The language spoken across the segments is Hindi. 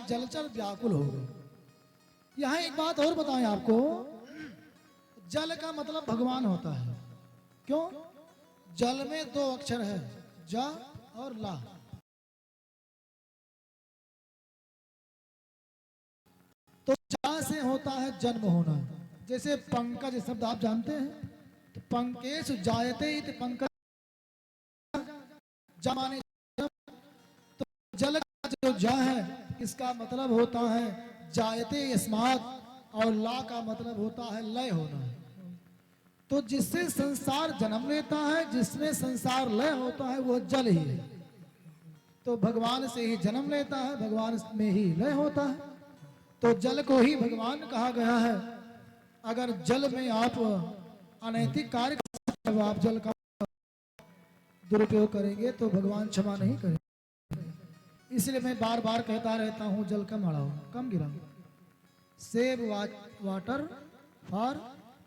जलचर व्याकुल हो गए। यहाँ एक बात और बताएं आपको, जल का मतलब भगवान होता है। क्यों? जल में दो अक्षर है, ज और ला। तो जा से होता है जन्म होना। जैसे पंकज शब्द आप जानते हैं, तो पंकेश जायते इति पंकज, जमाने। तो जल का जो जा है इसका मतलब होता है जायते यस्मात्, और ला का मतलब होता है लय होना। तो जिससे संसार जन्म लेता है, जिसमें संसार लय होता है, वो जल ही है। तो भगवान से ही जन्म लेता है, भगवान में ही लय होता है। तो जल को ही भगवान कहा गया है। अगर जल में आप अनैतिक कार्य करते हो, आप जल का दुरुपयोग करेंगे तो भगवान क्षमा नहीं करेंगे। इसलिए मैं बार बार कहता रहता हूं, जल कम बढ़ाओ, कम गिराओ। Save water for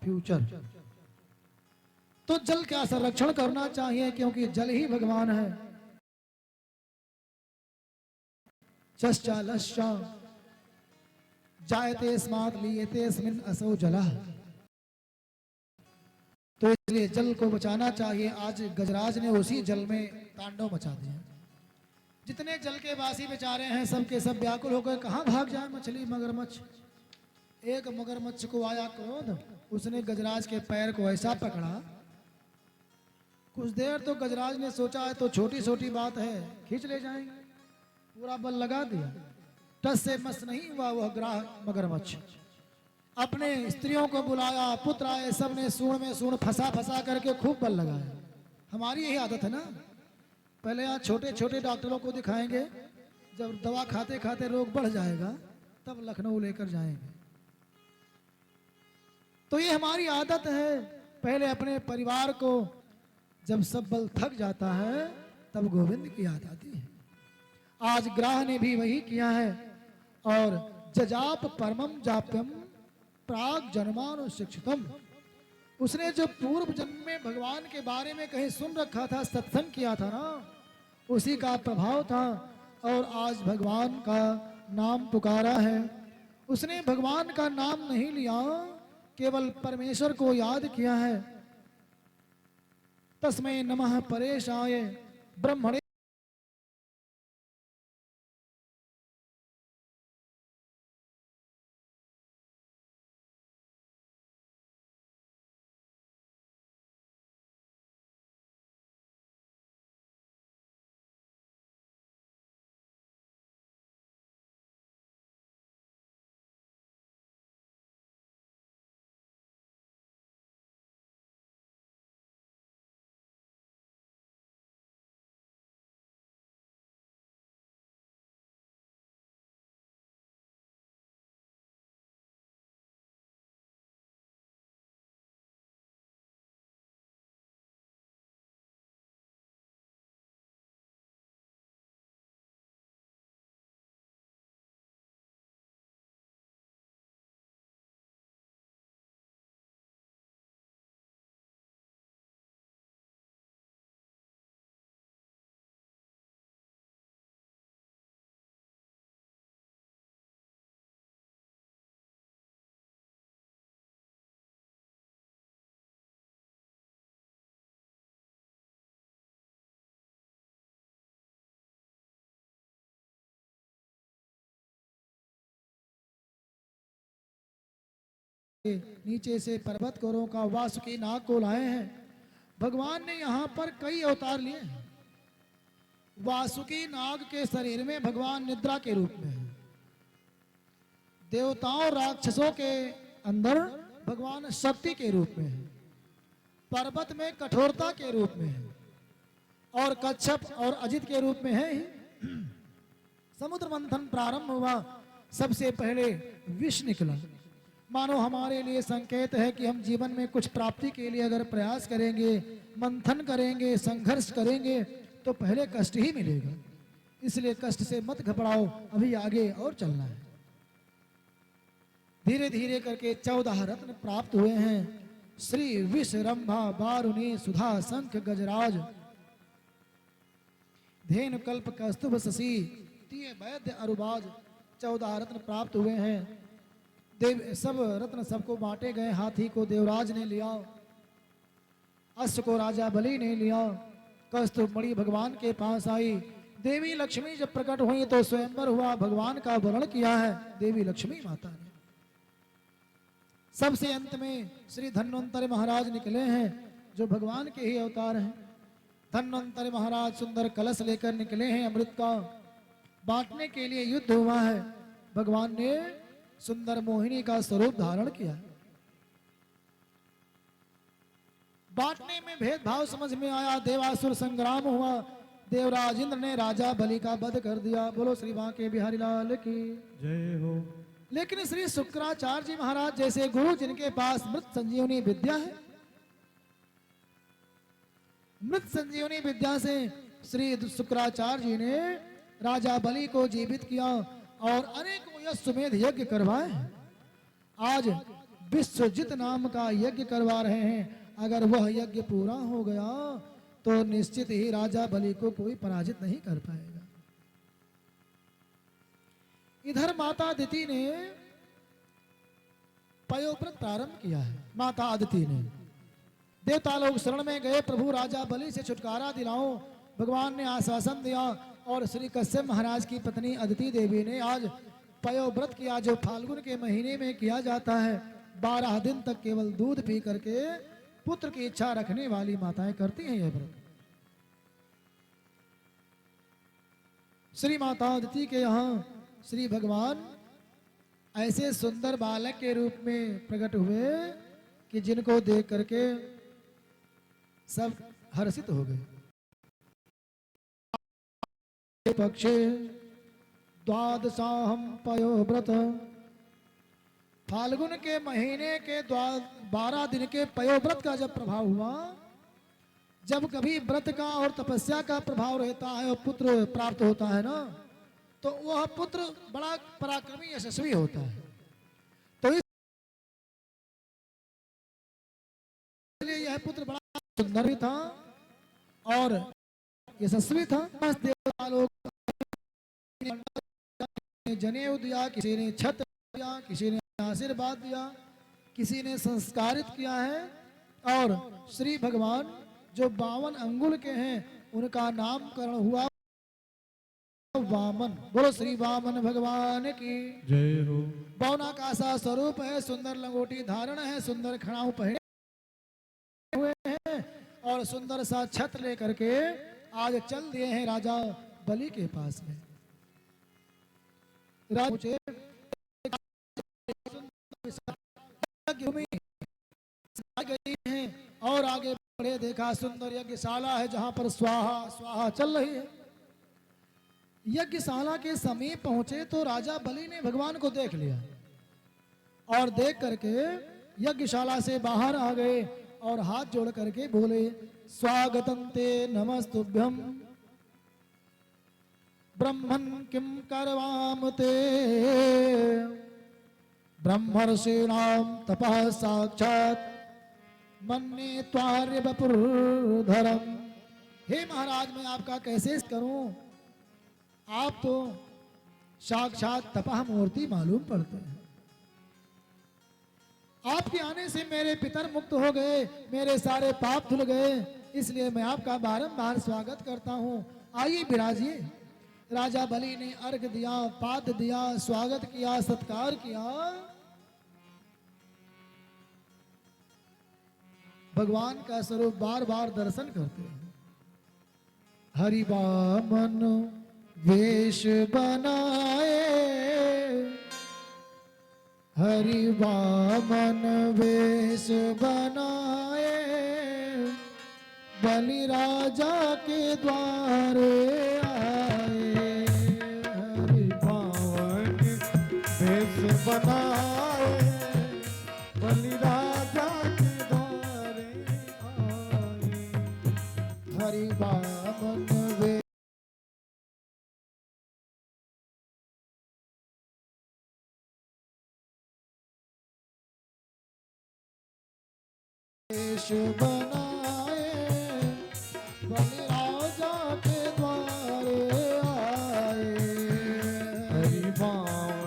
future. तो जल का संरक्षण करना चाहिए, क्योंकि जल ही भगवान है। चश्चा लश्चा जायते स्मात् लीयते अस्मिन् असौ जलः। तो इसलिए जल को बचाना चाहिए। आज गजराज ने उसी जल में तांडव मचा दिया। जितने जल के वासी बेचारे हैं, सब के सब व्याकुल होकर कहां भाग जाए मछली मगरमच्छ। एक मगरमच्छ को आया क्रोध, उसने गजराज के पैर को ऐसा पकड़ा, कुछ देर तो गजराज ने सोचा है तो छोटी छोटी बात है, खींच ले जाएंगे। पूरा बल लगा दिया, टस से मस नहीं हुआ वह ग्राह मगरमच्छ। अपने स्त्रियों को बुलाया, पुत्र आए, सब ने सूंड में सूंड फंसा फंसा करके खूब बल लगाया। हमारी यही आदत है ना, पहले यहाँ छोटे छोटे डॉक्टरों को दिखाएंगे, जब दवा खाते खाते रोग बढ़ जाएगा तब लखनऊ लेकर जाएंगे। तो ये हमारी आदत है। पहले अपने परिवार को, जब सब बल थक जाता है तब गोविंद की याद आती है। आज ग्राह ने भी वही किया है। और जजाप परमम जाप्यम प्राग जन्मानुशिक्षितम, उसने जो पूर्व जन्म में भगवान के बारे में कहीं सुन रखा था, सत्संग किया था ना, उसी का प्रभाव था। और आज भगवान का नाम पुकारा है। उसने भगवान का नाम नहीं लिया, केवल परमेश्वर को याद किया है। तस्मै नमः परेशाय ब्रह्मणे। नीचे से पर्वत कोरों का वासुकी नाग को लाए हैं। भगवान ने यहाँ पर कई अवतार लिए हैं। वासुकी नाग के शरीर में भगवान निद्रा के रूप में है। देवताओं राक्षसों के अंदर भगवान शक्ति के रूप में है। पर्वत में कठोरता के रूप में है, और कच्छप और अजित के रूप में है। समुद्र मंथन प्रारंभ हुआ, सबसे पहले विष निकला। मानो हमारे लिए संकेत है कि हम जीवन में कुछ प्राप्ति के लिए अगर प्रयास करेंगे, मंथन करेंगे, संघर्ष करेंगे, तो पहले कष्ट ही मिलेगा। इसलिए कष्ट से मत घबराओ, अभी आगे और चलना है। धीरे धीरे करके 14 रत्न प्राप्त हुए हैं। श्री विष रंभा बारुणी सुधा शंख गजराज धेनु कल्प कस्तुभ शशि तीय वैद्य अरुबाज 14 रत्न प्राप्त हुए हैं। देव सब रत्न सबको बांटे गए। हाथी को देवराज ने लिया, अश्व को राजा बलि ने लिया। कस्तूरमणि भगवान के पास आई। देवी लक्ष्मी जब प्रकट हुई तो स्वयंवर हुआ, भगवान का वरण किया है देवी लक्ष्मी माता ने। सबसे अंत में श्री धन्वंतरि महाराज निकले हैं, जो भगवान के ही अवतार हैं। धन्वंतरि महाराज सुंदर कलश लेकर निकले हैं, अमृत का बांटने के लिए युद्ध हुआ है। भगवान ने सुंदर मोहिनी का स्वरूप धारण किया। बांटने में भेदभाव समझ में आया, देवासुर संग्राम हुआ। देवराज इंद्र ने राजा बलि का वध कर दिया। बोलो श्री बांके बिहारी लाल की जय हो। लेकिन श्री शुक्राचार्य जी महाराज जैसे गुरु, जिनके पास मृत संजीवनी विद्या है, मृत संजीवनी विद्या से श्री शुक्राचार्य जी ने राजा बलि को जीवित किया और अनेकों अश्वमेध यज्ञ करवाए। आज विश्वजित नाम का यज्ञ करवा रहे हैं। अगर वह यज्ञ पूरा हो गया तो निश्चित ही राजा बलि को कोई पराजित नहीं कर पाएगा। इधर माता अदिति ने पयोव्रत प्रारंभ किया है। माता अदिति ने देवता लोग शरण में गए, प्रभु राजा बलि से छुटकारा दिलाओ। भगवान ने आश्वासन दिया और श्री कश्यप महाराज की पत्नी अदिति देवी ने आज पयोव्रत किया, जो फाल्गुन के महीने में किया जाता है। 12 दिन तक केवल दूध पी करके पुत्र की इच्छा रखने वाली माताएं करती हैं यह व्रत। श्री माता अदिति के यहाँ श्री भगवान ऐसे सुंदर बालक के रूप में प्रकट हुए कि जिनको देख करके सब हर्षित हो गए। पक्षे द्वादशाहम पयोव्रत, फाल्गुन के महीने के 12 दिन के पयोव्रत का जब प्रभाव हुआ, जब कभी व्रत का और तपस्या का प्रभाव रहता है और पुत्र प्राप्त होता है ना, तो वह पुत्र बड़ा पराक्रमी यशस्वी होता है। तो इसलिए यह पुत्र बड़ा सुंदर भी था और यशस्वी था। देवता लोग ने जनेऊ दिया, किसी ने छत्र दिया, किसी ने आशीर्वाद दिया, किसी ने संस्कारित किया है। और श्री भगवान जो 52 अंगुल के हैं उनका नामकरण हुआ वामन। बोलो श्री वामन भगवान की जय हो। बौना का सा स्वरूप है, सुंदर लंगोटी धारण है, सुंदर खड़ाऊ पहने हुए हैं और सुंदर सा छत्र लेकर के आज चल दिए हैं राजा बलि के पास में। गई हैं और आगे बढ़े, देखा सुंदर यज्ञशाला है जहां पर स्वाहा स्वाहा चल रही है। यज्ञशाला के समीप पहुंचे तो राजा बलि ने भगवान को देख लिया और देख करके यज्ञशाला से बाहर आ गए और हाथ जोड़ करके बोले, स्वागतम ते नमस्तुभ्यम ब्रह्मन् किम करवाम ते, ब्रह्मर्षीणाम तपः साक्षात मन्ये त्वार्य वपुर्धरम। हे महाराज, मैं आपका कैसे करूं, आप तो साक्षात तपः मूर्ति मालूम पड़ते हैं। आपके आने से मेरे पितर मुक्त हो गए, मेरे सारे पाप धुल गए, इसलिए मैं आपका बारंबार स्वागत करता हूं। आइए विराजिए। राजा बलि ने अर्घ दिया, पाद दिया, स्वागत किया, सत्कार किया। भगवान का स्वरूप बार बार दर्शन करते हैं। हरि वामन वेश बनाए, हरि वामन वेश बनाए, बलि राजा के द्वारे आए। हरि पावन वेश बनाए, बलि राजा के द्वारे आए। हरि वामन वेश बनाए, बलि राजा के द्वारे आए। हरि पावन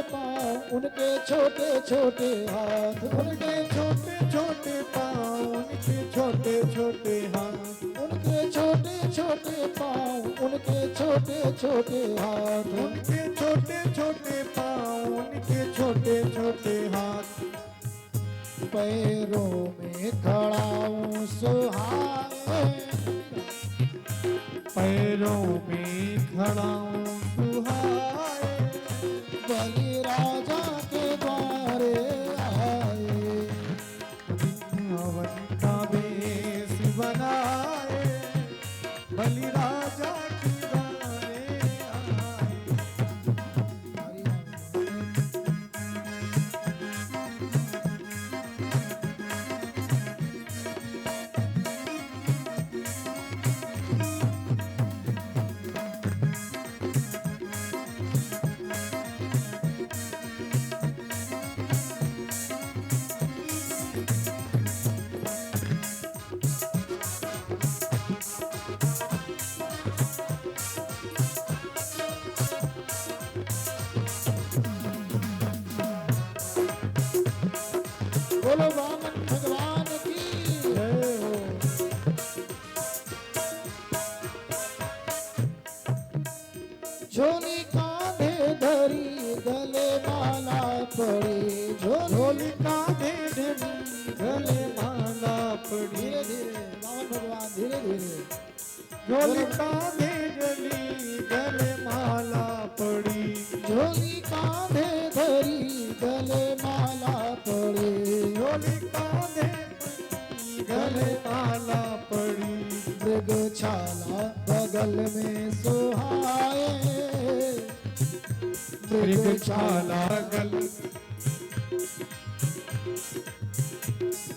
पाँव उनके छोटे छोटे हाथ, उनके छोटे छोटे पाँव, उनके छोटे छोटे हाथ, उनके छोटे छोटे पाँव उनके छोटे छोटे हाथ, उनके छोटे छोटे पाँव, उनके छोटे छोटे हाथ, पैरों में खड़ाऊं सुहाए, पैरों में खड़ाऊं सुहाए, बलि राजा के द्वारे आए, वृंदावन का वेश बनाए, बलि राजा के द्वारे आए। बोलो वामन भगवान की जय हो। झोली कांधे धरी गले माला पड़ी, झोली कांधे धरी गले माला पड़ी, धीरे धीरे वामन भगवान धीरे धीरे, झोली कांधे धरी गले माला पड़ी, झोली कांधे धरी गले माला पड़ी, झोली कांधे गले माला पड़ी, मृगछाला बगल में सुहाए, मृगछाला गल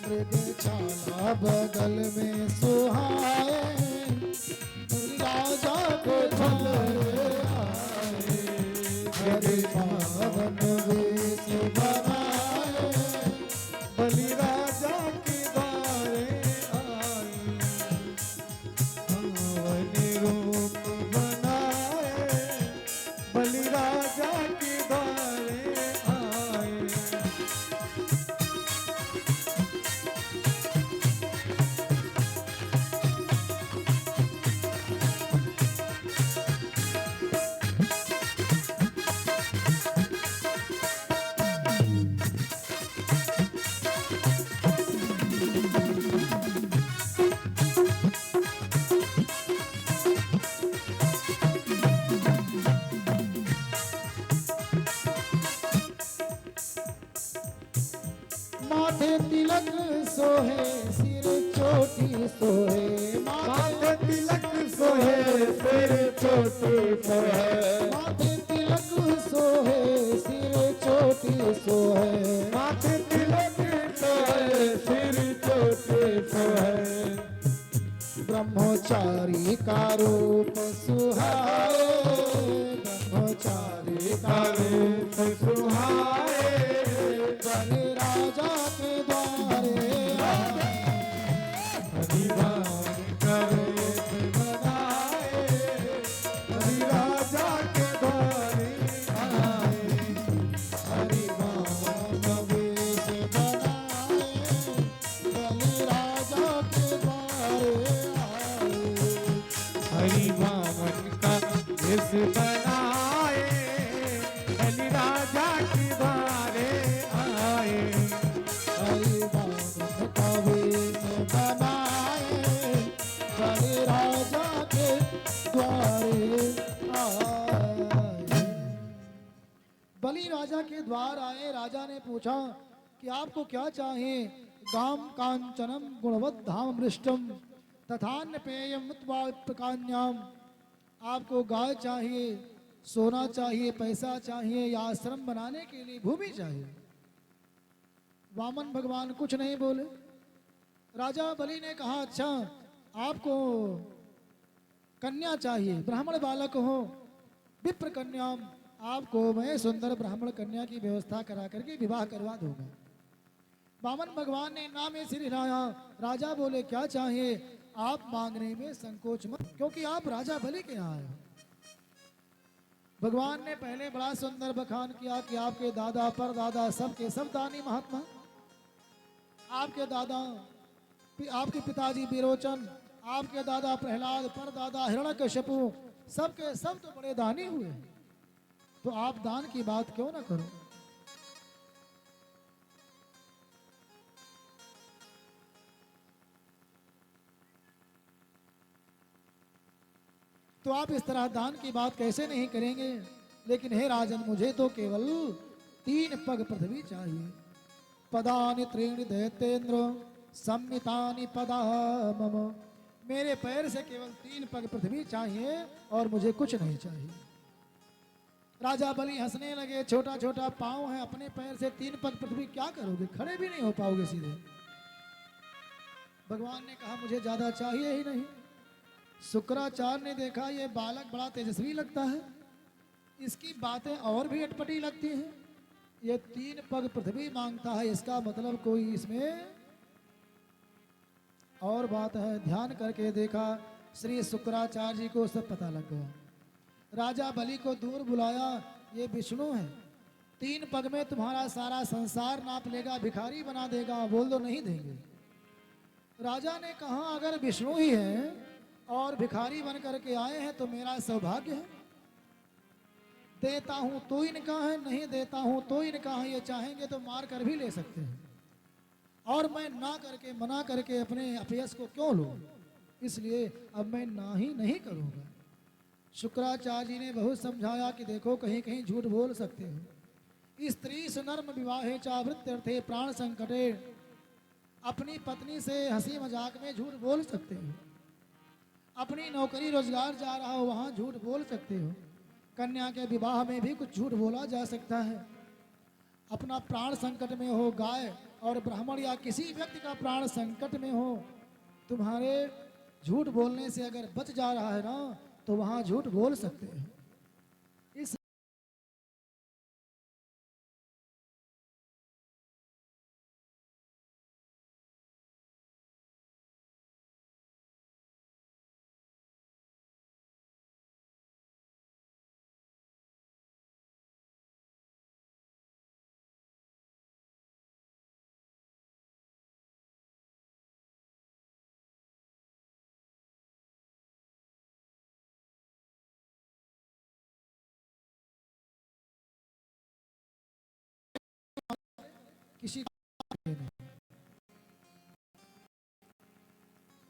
मृगछाला बगल में सुहाए, राजा को झलरे आए, हरि पावन वेश बनाए, बलि राजा के द्वारे आए, पावन रूप बनाए, बलि राजा के द्वारे आए। माथे तिलक सोहे सिर चोटी सोहे, माथे तिलक सोहे सिर चोटी सोहे, माथे तिलक सोहे सिर चोटी सोहे, माथे तिलक सोहे सिर चोटी सोहे, ब्रह्मचारी का रूप सुहाए, ब्रह्मचारी का रूप सुहाए, बलि राजा के द्वारे आए, हरिवान करे बनाए, बलि राजा के द्वारे आए, हरि वामन वेश बनाए, बलि राजा के द्वारे आए, हरिवामन का वेश बनाए, बलि राजा के द्वारे आए, हरि वामन का वेश बनाए, बलि राजा के द्वारे आए। बलि राजा के द्वार आए। राजा ने पूछा कि आपको क्या चाहिए? गाम कांचनम गुणवत धाम मृष्टम तथान्य पेयम उत्पादकान्याम। आपको गाय चाहिए, सोना चाहिए, पैसा चाहिए, या आश्रम बनाने के लिए भूमि चाहिए? वामन भगवान कुछ नहीं बोले। राजा बलि ने कहा, अच्छा आपको कन्या चाहिए, ब्राह्मण बालक हो, विप्र कन्याम, आपको मैं सुंदर ब्राह्मण कन्या की व्यवस्था करा करके विवाह करवा दूंगा। वामन भगवान ने नाम में सिर हिलाया। राजा बोले, क्या चाहिए? आप मांगने में संकोच मत, क्योंकि आप राजा बलि के यहाँ आए हो। भगवान ने पहले बड़ा सुंदर बखान किया कि आपके दादा परदादा सबके सब दानी महात्मा। आपके दादा, आपके पिताजी विरोचन, आपके दादा प्रहलाद, परदादा हिरण्यकशिपु, सबके सब तो बड़े दानी हुए, तो आप दान की बात क्यों ना करो। तो आप इस तरह दान की बात कैसे नहीं करेंगे। लेकिन हे राजन, मुझे तो केवल 3 पग पृथ्वी चाहिए। पदानि त्रीणि दैतेन्द्र सम्मितानि पदा मम। मेरे पैर से केवल 3 पग पृथ्वी चाहिए और मुझे कुछ नहीं चाहिए। राजा बलि हंसने लगे, छोटा छोटा पांव है, अपने पैर से 3 पग पृथ्वी क्या करोगे, खड़े भी नहीं हो पाओगे सीधे। भगवान ने कहा मुझे ज्यादा चाहिए ही नहीं। शुक्राचार्य ने देखा ये बालक बड़ा तेजस्वी लगता है, इसकी बातें और भी अटपटी लगती हैं। ये 3 पग पृथ्वी मांगता है, इसका मतलब कोई इसमें और बात है। ध्यान करके देखा, श्री शुक्राचार्य जी को सब पता लग गया। राजा बलि को दूर बुलाया, ये विष्णु है, 3 पग में तुम्हारा सारा संसार नाप लेगा, भिखारी बना देगा, बोल दो नहीं देंगे। राजा ने कहा अगर विष्णु ही है और भिखारी बन करके आए हैं तो मेरा सौभाग्य है। देता हूं तो इनका है, नहीं देता हूं तो इनका है। ये चाहेंगे तो मार कर भी ले सकते हैं, और मैं ना करके मना करके अपने अपयश को क्यों लूं, इसलिए अब मैं ना ही नहीं करूंगा। शुक्राचार्य जी ने बहुत समझाया कि देखो कहीं कहीं झूठ बोल सकते हो। स्त्री सुनर्म विवाहे चावृत्यर्थे प्राण संकटे, अपनी पत्नी से हंसी मजाक में झूठ बोल सकते हो। अपनी नौकरी रोजगार जा रहा हो वहां झूठ बोल सकते हो। कन्या के विवाह में भी कुछ झूठ बोला जा सकता है। अपना प्राण संकट में हो, गाय और ब्राह्मण या किसी व्यक्ति का प्राण संकट में हो, तुम्हारे झूठ बोलने से अगर बच जा रहा है ना, तो वहां झूठ बोल सकते हैं। इस किसी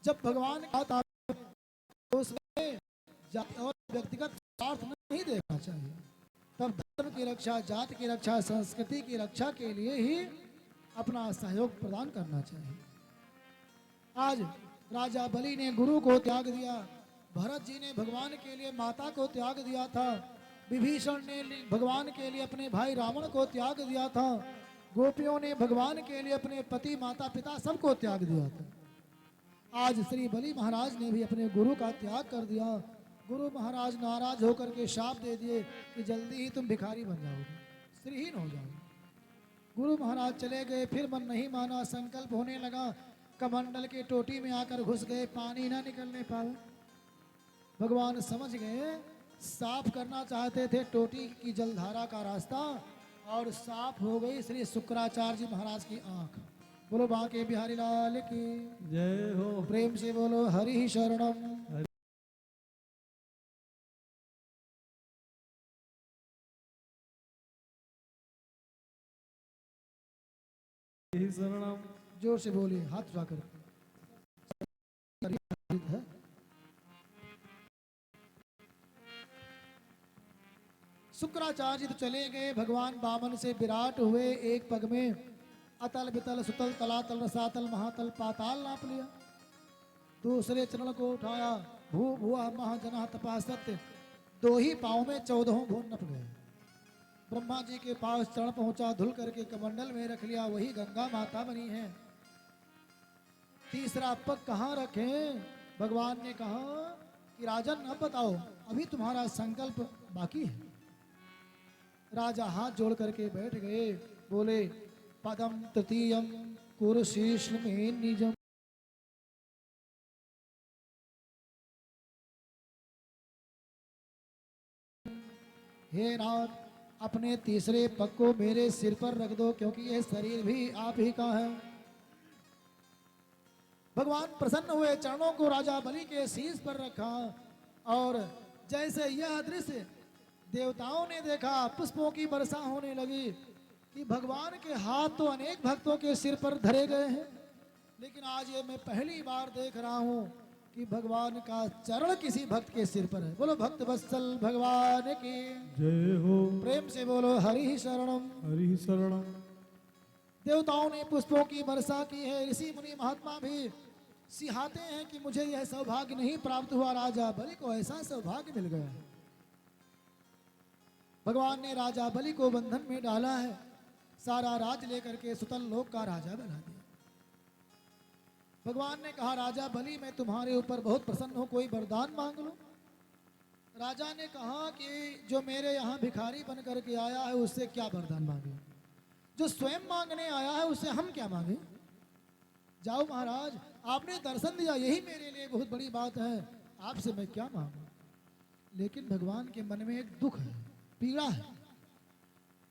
जब भगवान का तो उसमें और व्यक्तिगत स्वार्थ नहीं देखना चाहिए। तब धर्म की रक्षा, जाति की रक्षा, संस्कृति की रक्षा के लिए ही अपना सहयोग प्रदान करना चाहिए। आज राजा बलि ने गुरु को त्याग दिया, भरत जी ने भगवान के लिए माता को त्याग दिया था, विभीषण ने भगवान के लिए अपने भाई रावण को त्याग दिया था, गोपियों ने भगवान के लिए अपने पति माता पिता सबको त्याग दिया था। आज श्री बलि महाराज ने भी अपने गुरु का त्याग कर दिया। गुरु महाराज नाराज होकर के शाप दे दिए कि जल्दी ही तुम भिखारी बन जाओगे, श्रीहीन हो जाओगे। गुरु महाराज चले गए, फिर मन नहीं माना, संकल्प होने लगा, कमंडल के टोटी में आकर घुस गए, पानी ना निकलने पाए। भगवान समझ गए, साफ करना चाहते थे टोटी की जलधारा का रास्ता, और साफ हो गई श्री शुक्राचार्य जी महाराज की आंख। बोलो बांके बिहारी लाल की जय हो। प्रेम से बोलो हरि शरणम। शरणम। जोर से बोलिए, हाथ उठाकर। है शुक्राचार्य जी तो चले गए, भगवान वामन से विराट हुए, एक पग में अतल वितल सुतल तलातल रसातल महातल पाताल नाप लिया। दूसरे चरण को उठाया, भू भुआ महाजना तपा सत्य, 2 ही पाँव में 14 भुवन नप गए। ब्रह्मा जी के पास चरण पहुंचा, धुल करके कमंडल में रख लिया, वही गंगा माता बनी है। तीसरा पग कहाँ रखें? भगवान ने कहा कि राजन अब बताओ, अभी तुम्हारा संकल्प बाकी है। राजा हाथ जोड़ करके बैठ गए, बोले पदम तृतीयम कुरुशीर्ष में निजम। हे नाथ, अपने तीसरे पग को मेरे सिर पर रख दो, क्योंकि यह शरीर भी आप ही का है। भगवान प्रसन्न हुए, चरणों को राजा बलि के शीश पर रखा, और जैसे यह दृश्य देवताओं ने देखा, पुष्पों की वर्षा होने लगी कि भगवान के हाथ तो अनेक भक्तों के सिर पर धरे गए हैं, लेकिन आज ये मैं पहली बार देख रहा हूं कि भगवान का चरण किसी भक्त के सिर पर है। बोलो भक्त वत्सल भगवान की जय हो। प्रेम से बोलो हरि शरणम। हरि शरणम। देवताओं ने पुष्पों की वर्षा की है, ऋषि मुनि महात्मा भी सिहाते हैं कि मुझे यह सौभाग्य नहीं प्राप्त हुआ, राजा बलि को ऐसा सौभाग्य मिल गया है। भगवान ने राजा बलि को बंधन में डाला है, सारा राज लेकर के सुतल लोक का राजा बना दिया। भगवान ने कहा, राजा बलि मैं तुम्हारे ऊपर बहुत प्रसन्न हूं, कोई वरदान मांग लो। राजा ने कहा कि जो मेरे यहाँ भिखारी बन करके आया है उससे क्या वरदान मांगे, जो स्वयं मांगने आया है उससे हम क्या मांगे। जाओ महाराज, आपने दर्शन दिया, यही मेरे लिए बहुत बड़ी बात है, आपसे मैं क्या मांगू। लेकिन भगवान के मन में एक दुख है, पीड़ा है।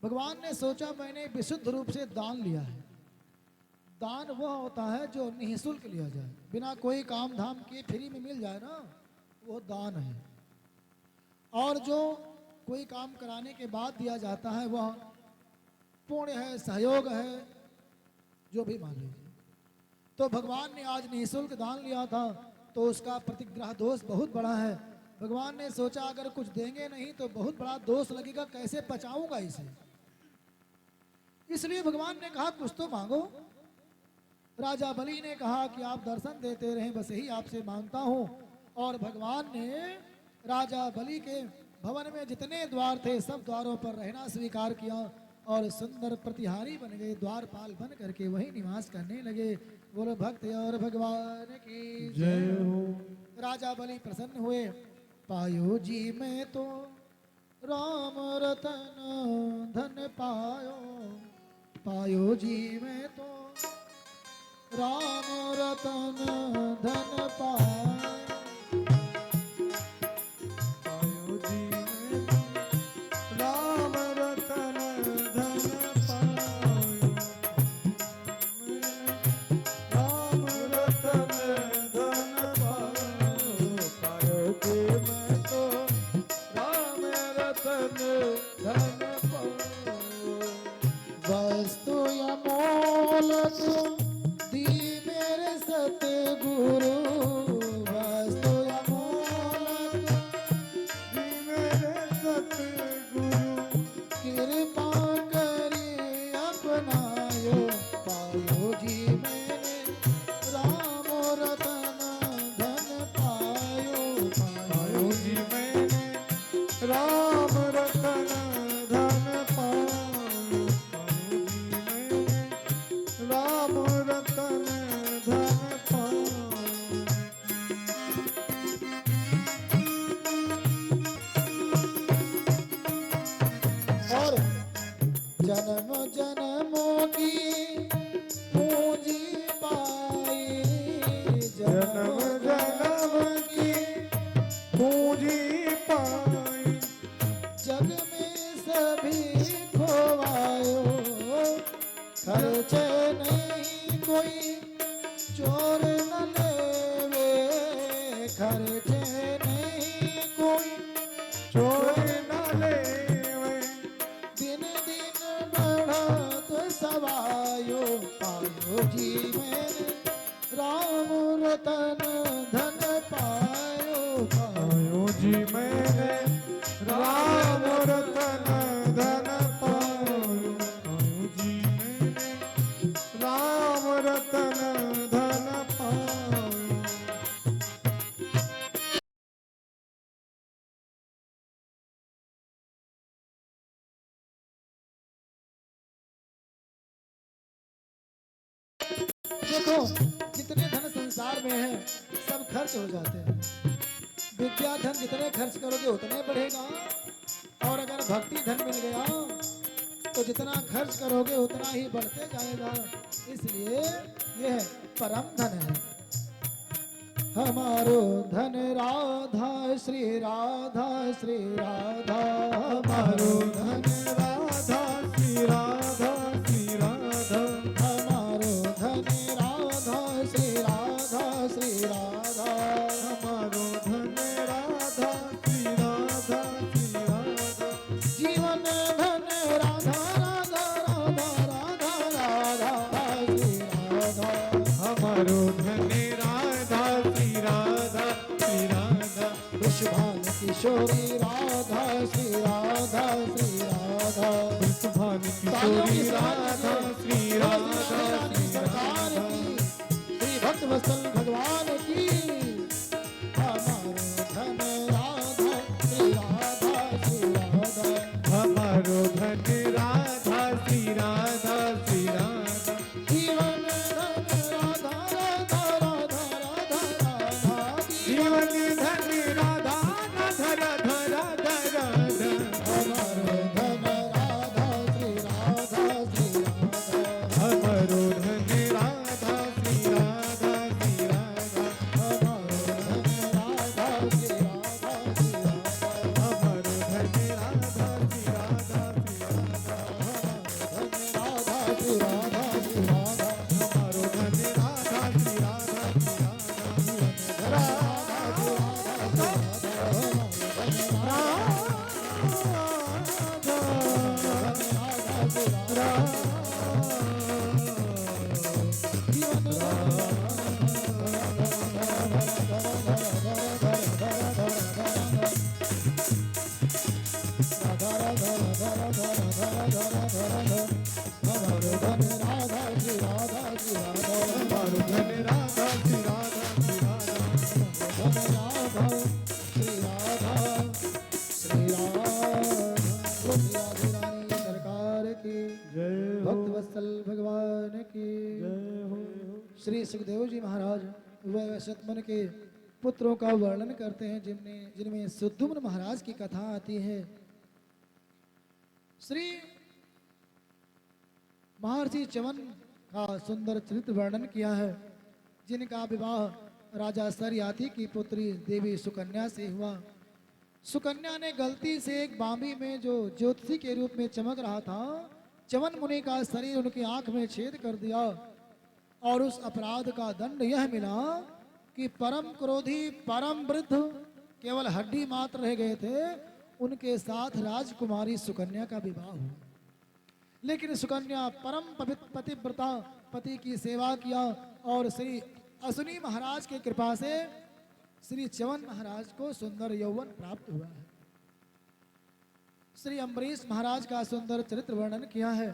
भगवान ने सोचा मैंने विशुद्ध रूप से दान लिया है। दान वह होता है जो निःशुल्क लिया जाए, बिना कोई काम धाम के फ्री में मिल जाए ना, वो दान है। और जो कोई काम कराने के बाद दिया जाता है वह पुण्य है, सहयोग है, जो भी मान लीजिए। तो भगवान ने आज निःशुल्क दान लिया था, तो उसका प्रतिग्रह दोष बहुत बड़ा है। भगवान ने सोचा अगर कुछ देंगे नहीं तो बहुत बड़ा दोष लगेगा, कैसे बचाऊंगा इसे। इसलिए भगवान ने कहा कुछ तो मांगो। राजा बलि ने कहा कि आप दर्शन देते रहें, बस यही आपसे मांगता हूं। और भगवान ने राजा बलि के भवन में जितने द्वार थे सब द्वारों पर रहना स्वीकार किया और सुंदर प्रतिहारी बन गए, द्वारपाल बन करके वही निवास करने लगे। बोलो भक्त और भगवान की जय हो। राजा बलि प्रसन्न हुए, पायो जी मैं तो राम रतन धन पायो, पायो जी मैं तो राम रतन धन पायो, पायो जी में राम रतन धन पायो, राम रतन धन पायो, पायो जी में तो राम रतन धन पायो। वस्तु अमोल दी मेरे सतगुरु, वस्तु अमोल जी मेरे सतगुरु, कृपा करी अपनायो, पायो जी मेरे राम रतन धन पायो, पायो जी मैंने राम रतन धन पायो, पायो जी मैंने राम रतन धन पायो। और जन्म जन्मों की पूंजी पाई, जन्म जन्म की पूंजी पाई, जग में सभी खोवायो, खर्चे नहीं कोई चोर न लेवे, खर्चे नहीं कोई चोर न लेवे, दिन दिन बढ़त सवायो, पायो जी मेरे राम रतन धन पायो, पायो जी मैंने राम रतन धन पायो, पायो जी मैंने राम रतन धन पायो। देखो जितने धन संसार में है सब खर्च हो जाते हैं। विद्या धन जितने खर्च करोगे उतने बढ़ेगा, और अगर भक्ति धन मिल गया तो जितना खर्च करोगे उतना ही बढ़ते जाएगा। इसलिए यह परम धन है। हमारो धन राधा श्री राधा श्री राधा हमारो धन राधा श्री राधा श्री राधा हमारो धन राधा श्री राधा श्री राधा हमारो धन राधा श्री राधा श्री राधा जीवन धन राधा राधा राधा राधा राधा श्री राधा हमारो धन राधा श्री राधा श्री राधा वृषभान किशोरी राधा श्री राधा श्री राधा सुभान किशोरी राधा श्री राधा श्री सरकार राधा की श्री भक्त वत्सल भगवान की हमारो धन राधा श्री राधा श्री राधा हमारो धन राधा श्री राधा श्री राधा जीवन धन राधा राधा राधा राधा राधा जीवन धन राधा राधा राधा राधा राधा हमारो धन राधा श्री राधा श्री राधा हमारो धन राधा श्री राधा श्री राधा हमारो धन राधा श्री राधा श्री राधा हमारो धन राधा श्री राधा श्री राधा राधा श्री राधा श्री राधा हमारो धन राधा श्री राधा श्री राधा हमारो धन राधा श्री राधा श्री राधा सरकार की जय हो भक्त वत्सल भगवान की जय हो श्री सुखदेव जी महाराज वह शतमन के पुत्रों का वर्णन करते हैं जिनमें सुद्युम्न महाराज की कथा आती है। श्री महर्षि च्यवन का सुंदर चरित्र वर्णन किया है, जिनका विवाह राजा सरयाति की पुत्री देवी सुकन्या से हुआ। सुकन्या ने गलती से एक बांबी में जो ज्योतिषी के रूप में चमक रहा था, च्यवन मुनि का शरीर उनकी आंख में छेद कर दिया और उस अपराध का दंड यह मिला कि परम क्रोधी परम वृद्ध केवल हड्डी मात्र रह गए थे, उनके साथ राजकुमारी सुकन्या का विवाह हुआ। लेकिन सुकन्या परम पतिव्रता पति की सेवा किया और श्री असुनी महाराज की कृपा से श्री च्यवन महाराज को सुंदर यौवन प्राप्त हुआ है। श्री अम्बरीश महाराज का सुंदर चरित्र वर्णन किया है।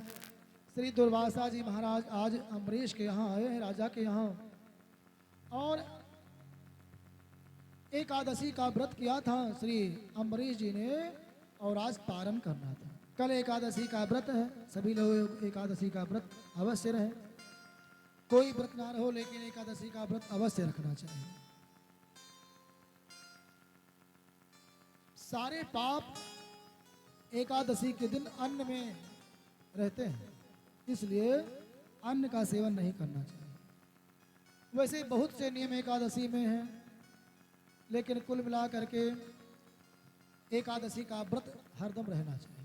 श्री दुर्वासा जी महाराज आज अम्बरीश के यहाँ आए हैं, राजा के यहाँ, और एकादशी का व्रत किया था श्री अम्बरीश जी ने, और आज पारण करना था। कल एकादशी का व्रत है, सभी लोग एकादशी का व्रत अवश्य रहे। कोई व्रत ना रहो लेकिन एकादशी का व्रत अवश्य रखना चाहिए। सारे पाप एकादशी के दिन अन्न में रहते हैं, इसलिए अन्न का सेवन नहीं करना चाहिए। वैसे बहुत से नियम एकादशी में हैं, लेकिन कुल मिला करके एकादशी का व्रत हरदम रहना चाहिए।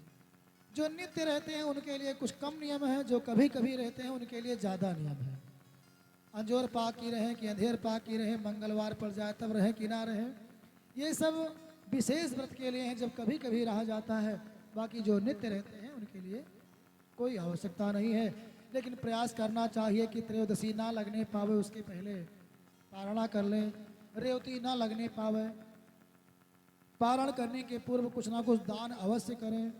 जो नित्य रहते हैं उनके लिए कुछ कम नियम है, जो कभी कभी रहते हैं उनके लिए ज़्यादा नियम है। अंजोर पाक की रहे कि अंधेर पाक की रहे, मंगलवार पड़ जाए तब रहे कि ना रहे, ये सब विशेष व्रत के लिए हैं, जब कभी कभी रहा जाता है। बाकी जो नित्य रहते हैं उनके लिए कोई आवश्यकता नहीं है। लेकिन प्रयास करना चाहिए कि त्रयोदशी ना लगने पावे उसके पहले पारणा कर लें, रेवती ना लगने पावे, पारण करने के पूर्व कुछ ना कुछ दान अवश्य करें,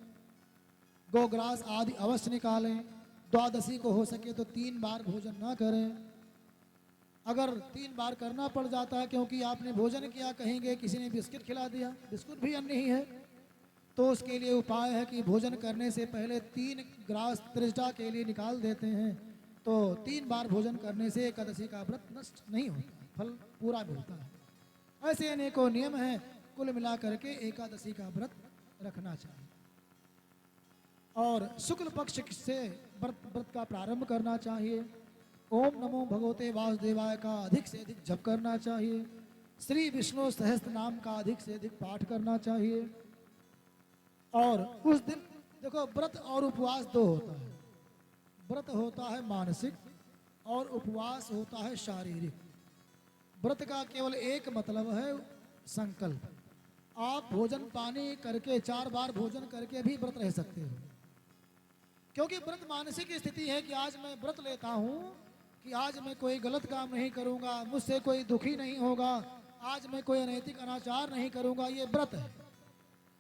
गोग्रास आदि अवश्य निकालें। द्वादशी को हो सके तो 3 बार भोजन ना करें। अगर 3 बार करना पड़ जाता है क्योंकि आपने भोजन किया, कहेंगे किसी ने बिस्किट खिला दिया, बिस्कुट भी अन्न ही है, तो उसके लिए उपाय है कि भोजन करने से पहले 3 ग्रास त्रिजटा के लिए निकाल देते हैं, तो 3 बार भोजन करने से एकादशी का व्रत नष्ट नहीं होता, फल पूरा मिलता है। ऐसे अनेकों नियम हैं, कुल मिलाकर के एकादशी का व्रत रखना चाहिए। और शुक्ल पक्ष से व्रत का प्रारंभ करना चाहिए। ओम नमो भगवते वासुदेवाय का अधिक से अधिक जप करना चाहिए। श्री विष्णु सहस्त्र नाम का अधिक से अधिक पाठ करना चाहिए। और उस दिन देखो, व्रत और उपवास दो होता है। व्रत होता है मानसिक और उपवास होता है शारीरिक। व्रत का केवल एक मतलब है संकल्प। आप भोजन पानी करके 4 बार भोजन करके भी व्रत रह सकते हो, क्योंकि व्रत मानसिक स्थिति है कि आज मैं व्रत लेता हूं कि आज मैं कोई गलत काम नहीं करूंगा, मुझसे कोई दुखी नहीं होगा, आज मैं कोई अनैतिक अनाचार नहीं करूंगा, ये व्रत है।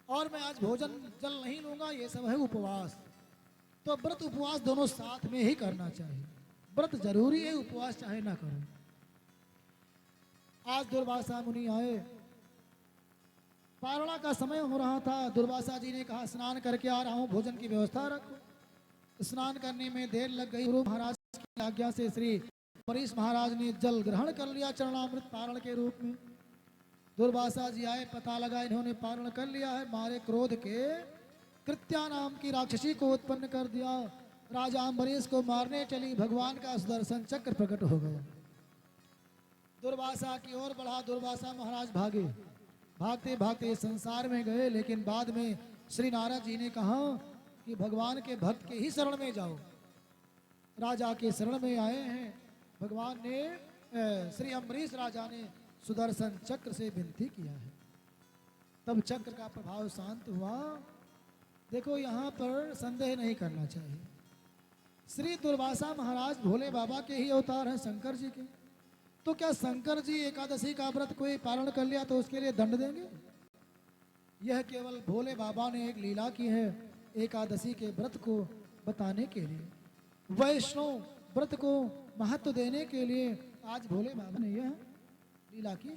और मैं आज भोजन जल नहीं लूंगा, ये सब है उपवास। तो व्रत उपवास दोनों साथ में ही करना चाहिए। व्रत जरूरी है, उपवास चाहे ना करो। आज दुर्वासा मुनि आए, पारणा का समय हो रहा था। दुर्वासा जी ने कहा स्नान करके आ रहा हूं, भोजन की व्यवस्था रखो। स्नान करने में देर लग गई। गुरु महाराज की आज्ञा से श्री अम्बरीश महाराज ने जल ग्रहण कर लिया चरणामृत पारण के रूप में। दुर्वासा जी आए, पता लगा इन्होंने पारण कर लिया है। मारे क्रोध के कृत्या नाम की राक्षसी को उत्पन्न कर दिया। राजा अम्बरीश को मारने चली, भगवान का सुदर्शन चक्र प्रकट हो गया। दुर्वासा की ओर बढ़ा, दुर्वासा महाराज भागे। भागते भागते संसार में गए, लेकिन बाद में श्री नारद जी ने कहा कि भगवान के भक्त के ही शरण में जाओ। राजा के शरण में आए हैं। भगवान ने श्री अम्बरीश राजा ने सुदर्शन चक्र से विनती किया है, तब चक्र का प्रभाव शांत हुआ। देखो, यहाँ पर संदेह नहीं करना चाहिए। श्री दुर्वासा महाराज भोले बाबा के ही अवतार हैं, शंकर जी के। तो क्या शंकर जी एकादशी का व्रत कोई पालन कर लिया तो उसके लिए दंड देंगे? यह केवल भोले बाबा ने एक लीला की है एकादशी के व्रत को बताने के लिए, वैष्णव व्रत को महत्व देने के लिए आज भोले बाबा ने यह लीला की।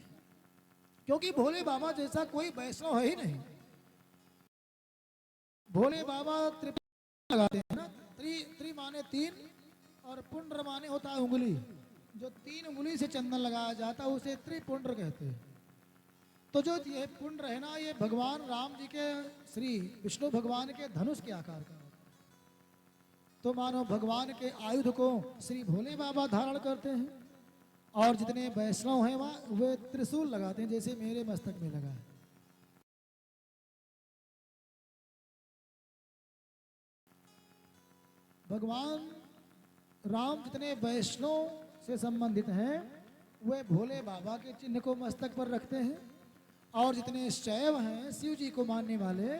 क्योंकि भोले बाबा जैसा कोई वैष्णव है ही नहीं। भोले बाबा त्रिपुंड लगाते हैं ना, त्रि माने 3 और पुंड्र माने होता है उंगली। जो 3 उंगली से चंदन लगाया जाता है उसे त्रिपुंड्र कहते हैं। तो जो ये पुंड्र है ना, ये भगवान राम जी के, श्री विष्णु भगवान के धनुष के आकार का होता है। तो मानो भगवान के आयुध को श्री भोले बाबा धारण करते हैं। और जितने वैष्णव हैं वहाँ वे त्रिशूल लगाते हैं, जैसे मेरे मस्तक में लगा है। भगवान राम जितने वैष्णव से संबंधित हैं वे भोले बाबा के चिन्ह को मस्तक पर रखते हैं। और जितने शैव हैं, शिव जी को मानने वाले,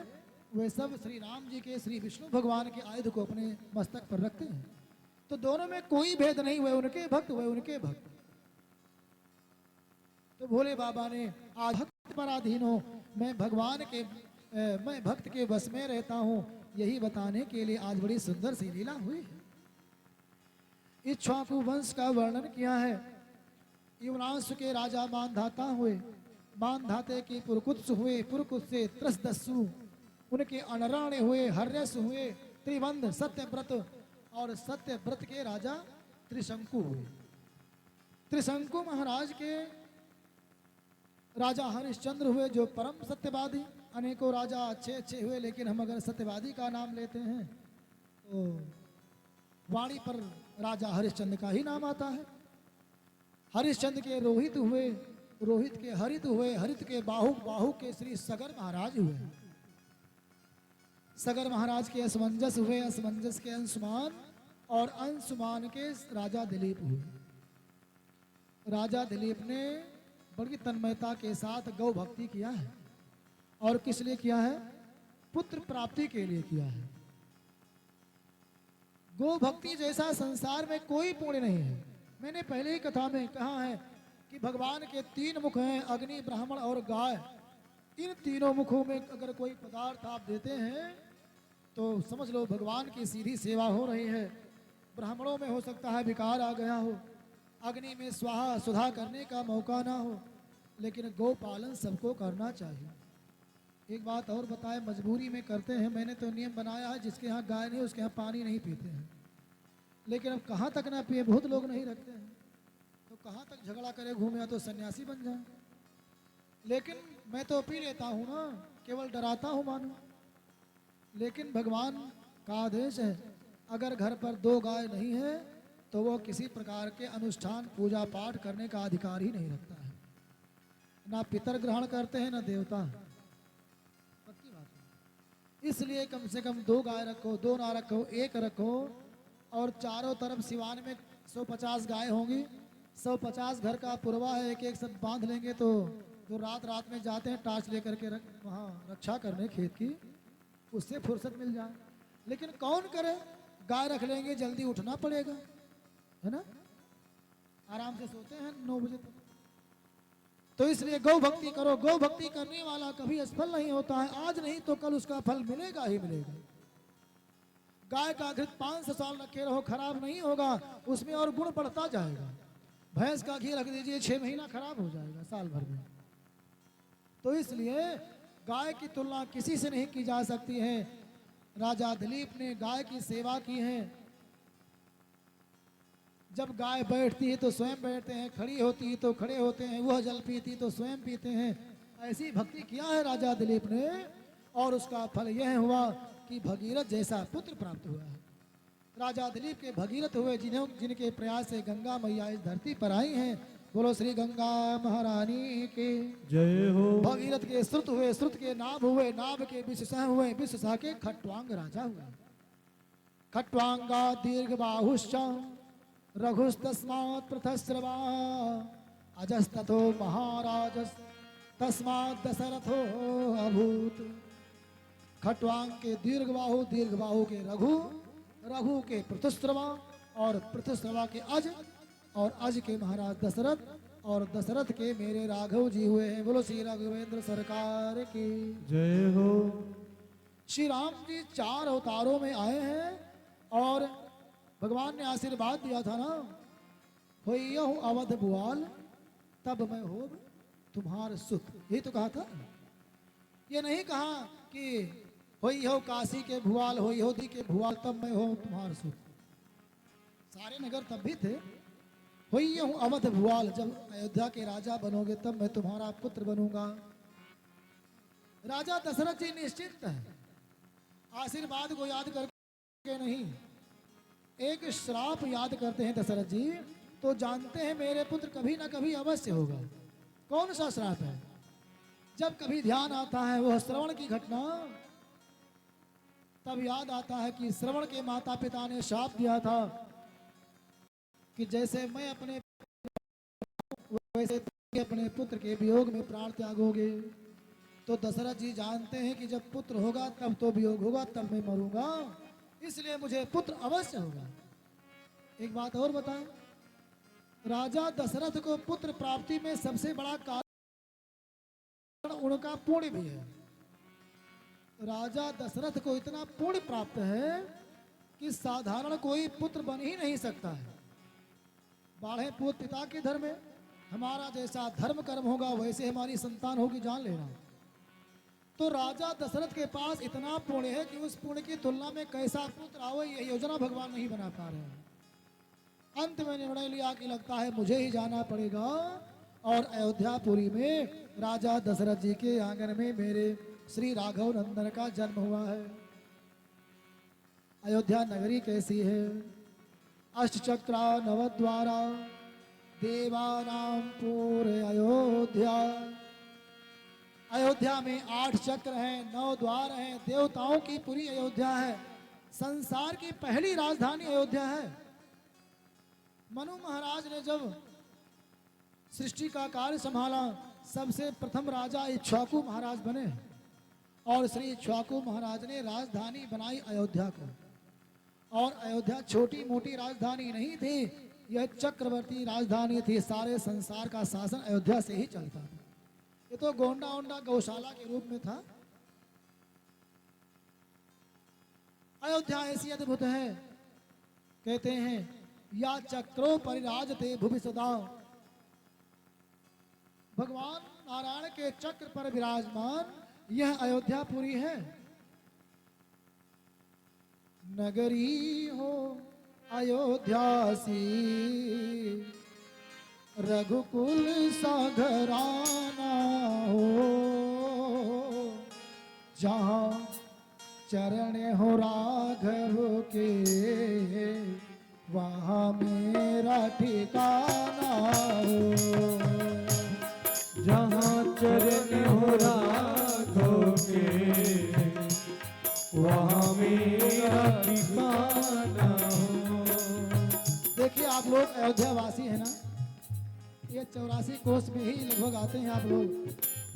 वे सब श्री राम जी के, श्री विष्णु भगवान के आयुध को अपने मस्तक पर रखते हैं। तो दोनों में कोई भेद नहीं, वे उनके भक्त, वे उनके भक्त। तो भोले बाबा ने आज भक्त पराधीन हो, मैं भगवान के मैं भक्त के बस में रहता हूँ, यही बताने के लिए आज बड़ी सुंदर सी लीला हुई है। इक्ष्वाकु वंश का वर्णन किया है। युवरांश के राजा मानधाता हुए, मानधाते के पुरकुत्स हुए, पुरकुत्स से त्रसदस्सु, उनके अनराणे हुए, हर्यस हुए, त्रिवंद सत्यव्रत, और सत्यव्रत के राजा त्रिशंकु हुए। त्रिशंकु महाराज के राजा हरिश्चंद्र हुए, जो परम सत्यवादी। अनेकों राजा अच्छे अच्छे हुए, लेकिन हम अगर सत्यवादी का नाम लेते हैं तो वाणी पर राजा हरिश्चंद्र का ही नाम आता है। हरिश्चंद्र के रोहित हुए, रोहित के हरित हुए, हरित के बाहु, बाहु के श्री सगर महाराज हुए। सगर महाराज के असमंजस हुए, असमंजस के अंशुमान, और अंशुमान के राजा दिलीप हुए। राजा दिलीप ने बड़ी तन्मयता के साथ गौ भक्ति किया है। और किस लिए किया है? पुत्र प्राप्ति के लिए किया है। गौ भक्ति जैसा संसार में कोई पुण्य नहीं है। मैंने पहले ही कथा में कहा है कि भगवान के 3 मुख हैं, अग्नि, ब्राह्मण और गाय। इन तीनों मुखों में अगर कोई पदार्थ आप देते हैं तो समझ लो भगवान की सीधी सेवा हो रही है। ब्राह्मणों में हो सकता है विकार आ गया हो, अग्नि में स्वाहा सुधा करने का मौका ना हो, लेकिन गौ पालन सबको करना चाहिए। एक बात और बताए, मजबूरी में करते हैं। मैंने तो नियम बनाया है, जिसके यहाँ गाय नहीं उसके यहाँ पानी नहीं पीते हैं। लेकिन अब कहाँ तक ना पिए, बहुत लोग नहीं रखते हैं, तो कहाँ तक झगड़ा करे घूमे, या तो सन्यासी बन जाए। लेकिन मैं तो पी लेता हूँ ना, केवल डराता हूँ मानो। लेकिन भगवान का आदेश है, अगर घर पर 2 गाय नहीं है तो वो किसी प्रकार के अनुष्ठान पूजा पाठ करने का अधिकार ही नहीं रखता है। ना पितर ग्रहण करते हैं ना देवता, पक्की बात है। इसलिए कम से कम 2 गाय रखो, 2 ना रखो, 1 रखो, और चारों तरफ सिवान में 150 गाय होंगी, 150 घर का पुरवा है, एक एक सब बांध लेंगे तो जो रात रात में जाते हैं टार्च लेकर के वहाँ रक्षा करने खेत की, उससे फुर्सत मिल जाए। लेकिन कौन करे, गाय रख लेंगे, जल्दी उठना पड़ेगा, है ना, आराम से सोते हैं 9 बजे तक। तो इसलिए गौ भक्ति करो। गौ भक्ति करने वाला कभी असफल नहीं होता है, आज नहीं तो कल उसका फल मिलेगा ही मिलेगा। गाय का घृत 500 साल रखे रहो, खराब नहीं होगा, उसमें और गुण बढ़ता जाएगा। भैंस का घी रख दीजिए 6 महीना खराब हो जाएगा, साल भर में। तो इसलिए गाय की तुलना किसी से नहीं की जा सकती है। राजा दिलीप ने गाय की सेवा की है। जब गाय बैठती है तो स्वयं बैठते हैं, खड़ी होती है तो खड़े होते हैं, वह जल पीती तो स्वयं पीते हैं। ऐसी भक्ति किया है राजा दिलीप ने, और उसका फल यह हुआ कि भगीरथ जैसा पुत्र प्राप्त हुआ है। राजा दिलीप के भगीरथ हुए, जिनके प्रयास से गंगा मैया इस धरती पर आई हैं। बोलो श्री गंगा महारानी के जय हो। भगीरथ के श्रुत हुए, श्रुत के नाभ हुए, नाभ के विषसह हुए, विषसह के खट्वांग राजा हुए। खट्वांगा दीर्घ बाहुश्च रघुस्तस्मात् पृथस्रवा अजस्ततो महाराजस तस्मात् दशरथो अभूत। खट्वांग के दीर्घ बाहु के रघु, रघु के पृथुस्रवा, और पृथुस्रवा के अज, और अज के महाराज दशरथ, और दशरथ के मेरे राघव जी हुए हैं। बोलो श्री राघवेंद्र सरकार की जय हो। श्री राम जी 4 अवतारों में आए हैं, और भगवान ने आशीर्वाद दिया था ना, होइयहु अवध भुआल तब मैं हो तुम्हार सुत, यही तो कहा था। ये नहीं कहा कि होइयहु काशी के भुआल, होइयहु दी के भुआल तब मैं हो तुम्हार सुत। सारे नगर तब भी थे। होइयहु अवध भुआल, जब अयोध्या के राजा बनोगे तब मैं तुम्हारा पुत्र बनूंगा। राजा दशरथ जी निश्चिंत है, आशीर्वाद को याद करके नहीं, एक श्राप याद करते हैं दशरथ जी, तो जानते हैं मेरे पुत्र कभी ना कभी अवश्य होगा। कौन सा श्राप है? जब कभी ध्यान आता है वह श्रवण की घटना, तब याद आता है कि श्रवण के माता पिता ने श्राप दिया था कि जैसे मैं अपने वैसे अपने पुत्र के वियोग में प्राण त्यागोगे। तो दशरथ जी जानते हैं कि जब पुत्र होगा तब तो वियोग होगा, तब मैं मरूंगा, इसलिए मुझे पुत्र अवश्य होगा। एक बात और बताएं, राजा दशरथ को पुत्र प्राप्ति में सबसे बड़ा कारण उनका पुण्य भी है। राजा दशरथ को इतना पुण्य प्राप्त है कि साधारण कोई पुत्र बन ही नहीं सकता है। बाढ़े पूत पिता के धर्म में, हमारा जैसा धर्म कर्म होगा वैसे हमारी संतान होगी, जान लेना। तो राजा दशरथ के पास इतना पुण्य है कि उस पुण्य की तुलना में कैसा पुत्र आवे यह योजना भगवान नहीं बना पा रहे हैं। अंत में निर्णय लिया कि लगता है मुझे ही जाना पड़ेगा, और अयोध्यापुरी में राजा दशरथ जी के आंगन में मेरे श्री राघव नंदन का जन्म हुआ है। अयोध्या नगरी कैसी है? अष्टचक्रा नवद्वारा देवानां पूरे अयोध्या। अयोध्या में 8 चक्र हैं, 9 द्वार हैं, देवताओं की पूरी अयोध्या है। संसार की पहली राजधानी अयोध्या है। मनु महाराज ने जब सृष्टि का कार्य संभाला, सबसे प्रथम राजा इक्ष्वाकु महाराज बने, और श्री इक्ष्वाकु महाराज ने राजधानी बनाई अयोध्या को। और अयोध्या छोटी मोटी राजधानी नहीं थी, यह चक्रवर्ती राजधानी थी। सारे संसार का शासन अयोध्या से ही चलता था। ये तो गोंडा ओंडा गौशाला के रूप में था। अयोध्या ऐसी अद्भुत है, कहते हैं या चक्रो परिराजते भुवि सदा। भगवान नारायण के चक्र पर विराजमान यह अयोध्यापुरी है। नगरी हो अयोध्यासी, रघुकुल सा घराना हो, जहाँ चरण हो राघव के वहाँ मेरा ठिकाना हो। जहाँ ये 84 कोस में ही लगभग आते हैं आप लोग।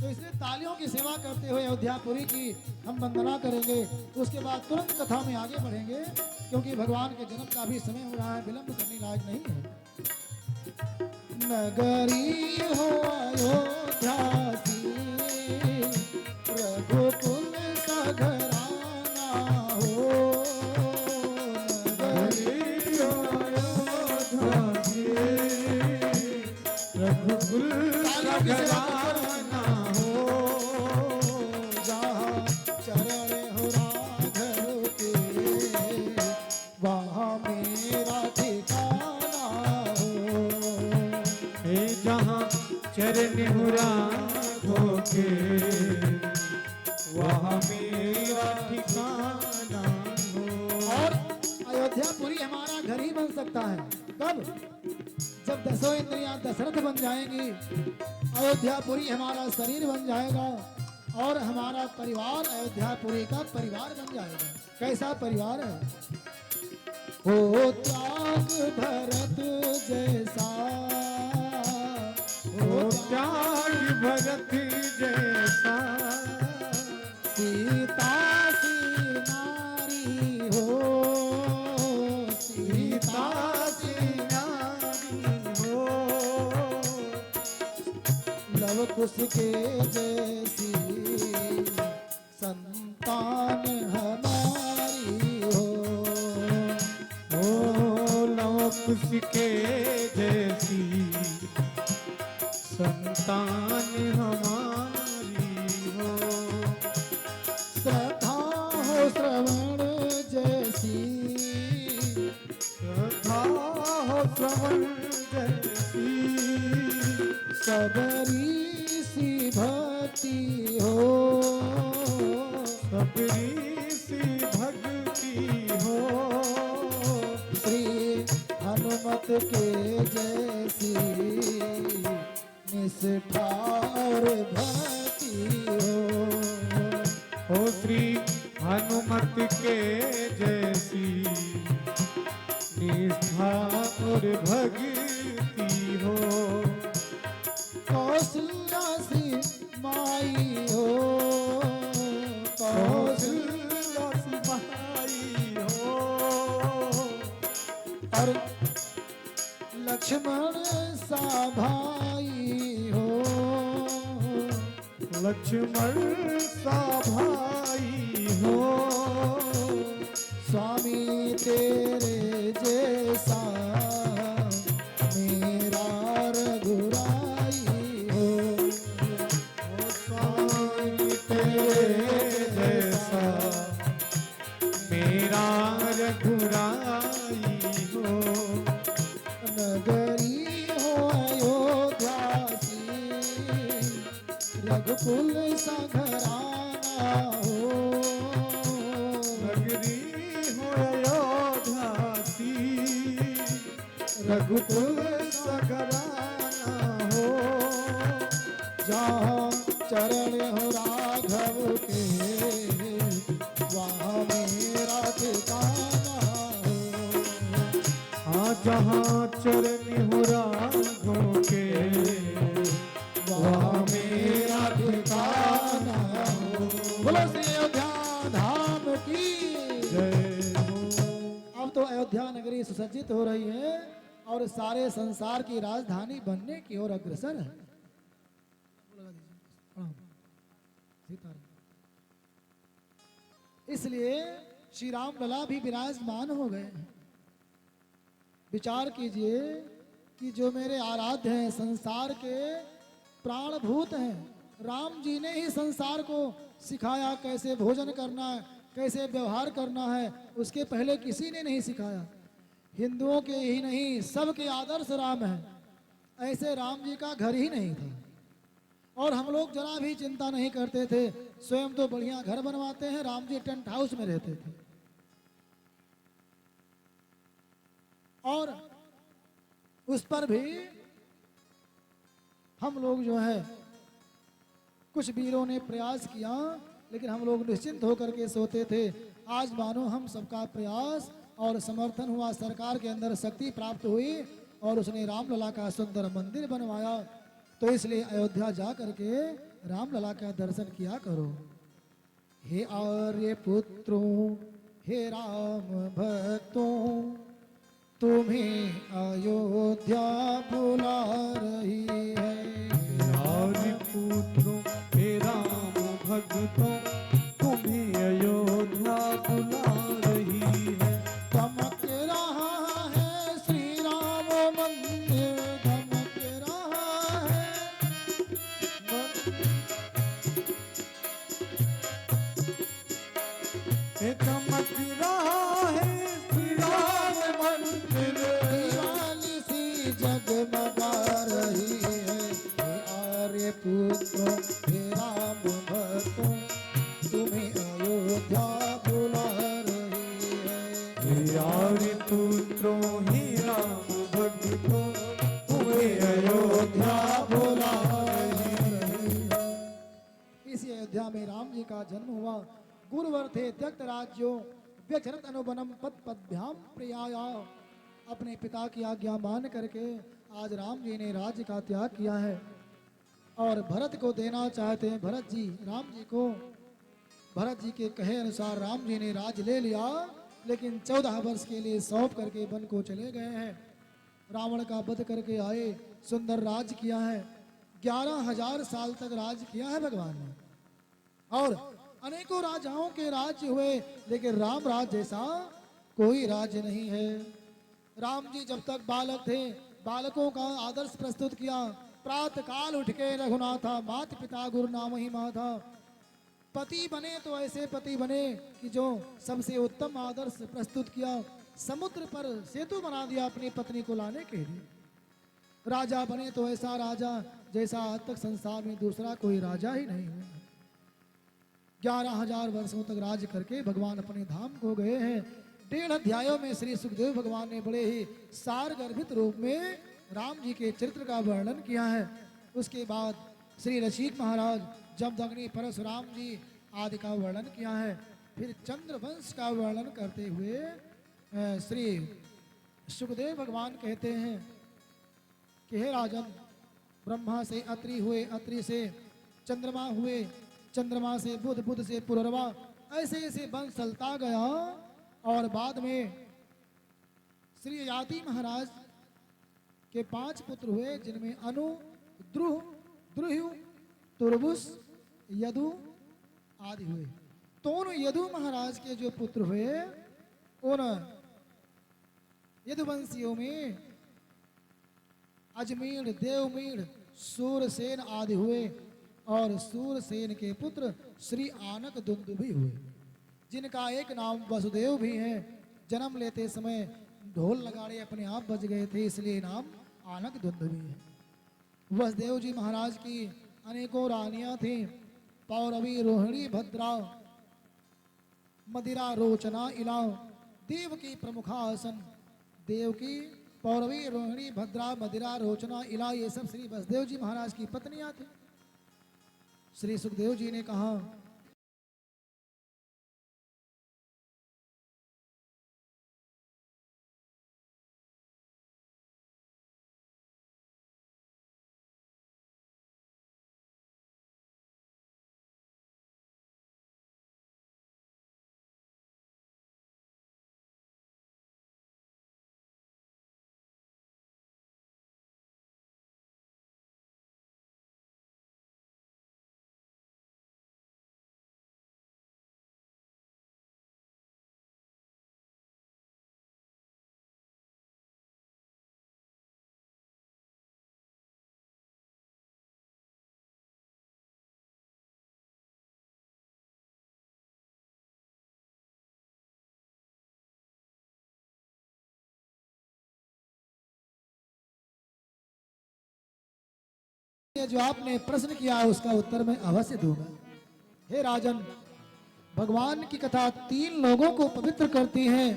तो इसलिए तालियों की सेवा करते हुए अयोध्यापुरी की हम वंदना करेंगे। उसके बाद तुरंत कथा में आगे बढ़ेंगे, क्योंकि भगवान के जन्म का भी समय हो रहा है, विलंब करने लायक नहीं है। नगरी हो अयोध्या सी, रघुकुल सघराना हो। नगरी हो अयोध्या सी, रघुकुल सघराना हो। जहाँ चरण हो राघव के, वहाँ मेरा ठिकाना हो। हे जहाँ चरण हो राघव के, वहाँ मेरा ठिकाना हो। और अयोध्यापुरी हमारा घर ही बन सकता है कब? जब दसों इंद्रियां दशरथ बन जाएंगी, अयोध्यापुरी हमारा शरीर बन जाएगा और हमारा परिवार अयोध्यापुरी का परिवार बन जाएगा। कैसा परिवार है? हो त्याग भरत जैसा, हो त्याग भरत जैसा, सीता सी नारी हो। सीता सी नारी हो। लव कुश के जैसी संतान हमारी हो। ओ लव कुश के जैसी संतान हमारी हो। श्रद्धा हो श्रवण जैसी, श्रद्धा हो श्रवण जैसी, सबरी सी भक्ति हो। सबरी सी भक्ति हो। श्री हनुमत के जैसी निष्ठा और भक्ति हो। हो श्री हनुमत के जैसी निष्ठा और भक्ति हो। कौशल्या सी माई हो। कौशल्या सी माई हो। और लक्ष्मण सा भाई हो। लक्ष्मण सा भाई हो। स्वामी तेरे जैसा मेरा रघुराई हो। स्वामी तेरे जैसा मेरा रघुराई हो। नगरी हो अयोध्या सी, रघुकुल सघराना हो। नगरी हो अयोध्या सी, रघुकुल सघराना हो। जहाँ चरण हो राघव के, वहाँ मेरा ठिकाना हो। हाँ जहाँ चरण हो राघव के, वहाँ मेरा ठिकाना हो। बोलो श्री अयोध्या धाम की जय हो। अब तो अयोध्या नगरी सुसज्जित हो रही है और सारे संसार की राजधानी बनने की ओर अग्रसर है। इसलिए श्री राम लला भी विराजमान हो गए हैं। विचार कीजिए कि जो मेरे आराध्य हैं, संसार के प्राणभूत हैं, राम जी ने ही संसार को सिखाया कैसे भोजन करना है, कैसे व्यवहार करना है। उसके पहले किसी ने नहीं सिखाया। हिंदुओं के ही नहीं, सबके आदर्श राम है। ऐसे राम जी का घर ही नहीं था। और हम लोग जरा भी चिंता नहीं करते थे। स्वयं तो बढ़िया घर बनवाते हैं, राम जी टेंट हाउस में रहते थे। और उस पर भी हम लोग जो है कुछ वीरों ने प्रयास किया, लेकिन हम लोग निश्चिंत होकर के सोते थे। आज मानो हम सबका प्रयास और समर्थन हुआ, सरकार के अंदर शक्ति प्राप्त हुई और उसने रामलला का सुंदर मंदिर बनवाया। तो इसलिए अयोध्या जा करके रामलला का दर्शन किया करो। हे आर्य पुत्रों, हे राम भक्तों, तुम्हें अयोध्या बुला रही है। आर्य पुत्रों, हे राम भक्तों, तुम्हें अयोध्या बुला रही है। चमक रहा है श्री राम मंदिर, चमक रहा है। हे चमक रहा है श्री राम मंदिर, दिवाली सी जगमगा रही है। हे आर्य पुत्रों, हे राम भक्तों, तुम्हें अयोध्या बुला रही है। हे आर्य पुत्रों, हे राम भक्तों, तुम्हें अयोध्या बुला रही है। इसी अयोध्या में राम जी का जन्म हुआ। गुरुवर थे त्यक्त राज्यो, व्यचरत अनुबनम पद पदभ्याम प्रियाया। अपने पिता की आज्ञा मान करके आज राम जी ने राज्य का त्याग किया है और भरत को देना चाहते हैं। भरत जी राम जी को, भरत जी के कहे अनुसार राम जी ने राज ले लिया, लेकिन 14 वर्ष के लिए सौंप करके वन को चले गए हैं। रावण का वध करके आए, सुंदर राज किया है। 11,000 साल तक राज किया है भगवान ने, और अनेकों राजाओं के राज्य हुए, लेकिन राम राज जैसा कोई राज्य नहीं है। राम जी जब तक बालक थे, बालकों का आदर्श प्रस्तुत किया। प्रातः काल उठ के रघुनाथा, मात पिता गुरु नाम ही माथा। पति बने तो ऐसे पति बने कि जो सबसे उत्तम आदर्श प्रस्तुत किया। समुद्र पर सेतु बना दिया अपनी पत्नी को लाने के लिए। राजा बने तो ऐसा राजा जैसा आज तक संसार में दूसरा कोई राजा ही नहीं हुआ। 11,000 वर्षों तक राज करके भगवान अपने धाम को गए हैं। 1.5 अध्यायों में श्री सुखदेव भगवान ने बड़े ही सार गर्भित रूप में राम जी के चरित्र का वर्णन किया है। उसके बाद श्री रसिक महाराज जमदग्नि परशुराम जी आदि का वर्णन किया है। फिर चंद्रवंश का वर्णन करते हुए श्री सुखदेव भगवान कहते हैं कि हे राजन, ब्रह्मा से अत्रि हुए, अत्रि से चंद्रमा हुए, चंद्रमा से बुध, बुध से पुररवा, ऐसे ऐसे वंश चलता गया। और बाद में श्री ययाति महाराज के 5 पुत्र हुए, जिनमें अनु, द्रुह, द्रुह्यु, तुर्बुस, यदु आदि हुए। तो उन यदु महाराज के जो पुत्र हुए, उन यदुवंशियों में अजमीढ़, देवमीढ़, सूरसेन आदि हुए। और सूरसेन के पुत्र श्री आनक दुंदुभि हुए, जिनका एक नाम वसुदेव भी है। जन्म लेते समय ढोल नगाड़े अपने आप बज गए थे, इसलिए नाम आनक दुंदुभि है। वसुदेव जी महाराज की अनेकों रानियां थी। पौरवी, रोहिणी, भद्रा, मदिरा, रोचना, इला। देव की प्रमुखासन, देव की पौरवी, रोहिणी, भद्रा, मदिरा, रोचना, इला, ये सब श्री वसुदेव जी महाराज की पत्नियां थी। श्री सुखदेव जी ने कहा, ये जो आपने प्रश्न किया उसका उत्तर मैं अवश्य दूंगा। हे राजन, भगवान की कथा 3 लोगों को पवित्र करती है।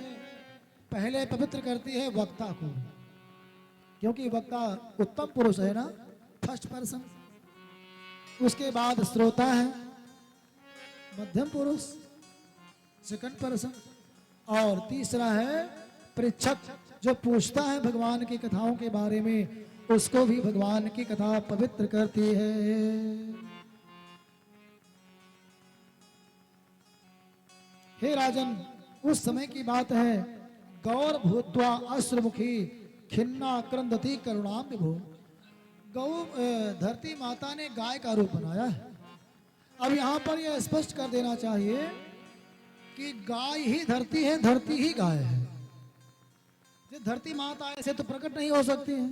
पहले पवित्र करती है वक्ता को, क्योंकि वक्ता उत्तम पुरुष है ना, फर्स्ट पर्सन। उसके बाद श्रोता है, मध्यम पुरुष, सेकंड पर्सन। और तीसरा है परीक्षक, जो पूछता है भगवान की कथाओं के बारे में, उसको भी भगवान की कथा पवित्र करती है। हे राजन, उस समय की बात है, गौर भूत्वा अश्रुमुखी खिन्ना क्रंदती करुणाम विभो। गौ धरती माता ने गाय का रूप बनाया है। अब यहां पर यह स्पष्ट कर देना चाहिए कि गाय ही धरती है, धरती ही गाय है। धरती माता ऐसे तो प्रकट नहीं हो सकती है।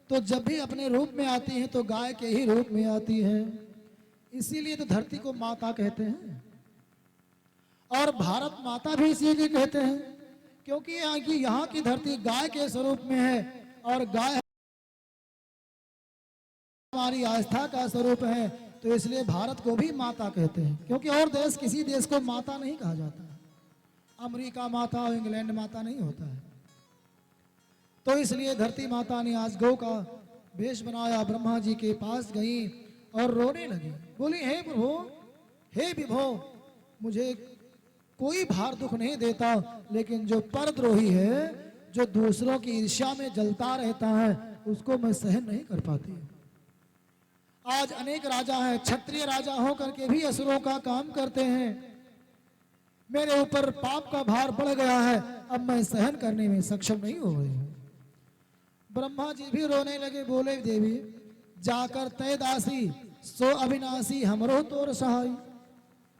तो जब भी अपने रूप में आती है तो गाय के ही रूप में आती है, इसीलिए तो धरती को माता कहते हैं। और भारत माता भी इसीलिए कहते हैं क्योंकि यहाँ की धरती गाय के स्वरूप में है, और गाय हमारी आस्था का स्वरूप है, तो इसलिए भारत को भी माता कहते हैं। क्योंकि और देश, किसी देश को माता नहीं कहा जाता है। अमेरिका माता और इंग्लैंड माता नहीं होता है। तो इसलिए धरती माता ने आज गौ का वेश बनाया, ब्रह्मा जी के पास गई और रोने लगी। बोली, हे प्रभु, हे विभो, मुझे कोई भार दुख नहीं देता, लेकिन जो परद्रोही है, जो दूसरों की ईर्ष्या में जलता रहता है, उसको मैं सहन नहीं कर पाती। आज अनेक राजा हैं, क्षत्रिय राजा होकर के भी असुरों का काम करते हैं। मेरे ऊपर पाप का भार बढ़ गया है, अब मैं सहन करने में सक्षम नहीं हो रही हूं। ब्रह्मा जी भी रोने लगे। बोले, देवी, जाकर तय दासी सो अविनाशी हमरो तोर सहाय।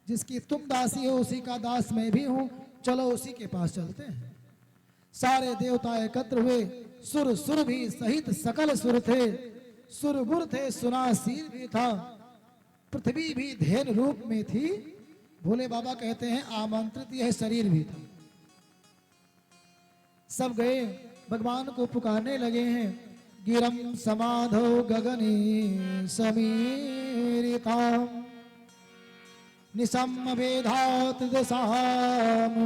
जिसकी तुम दासी हो उसी का दास मैं भी हूं, चलो उसी के पास चलते हैं। सारे देवता एकत्र हुए, सुर भी सहित सकल सुर थे, सुरगुर थे, सुनासीर भी था, पृथ्वी भी धेन रूप में थी। भोले बाबा कहते हैं आमंत्रित यह शरीर भी था। सब गए, भगवान को पुकारने लगे हैं। गिरम समाधो गगनी समीरिता निसम वेधात दशामुवाचः।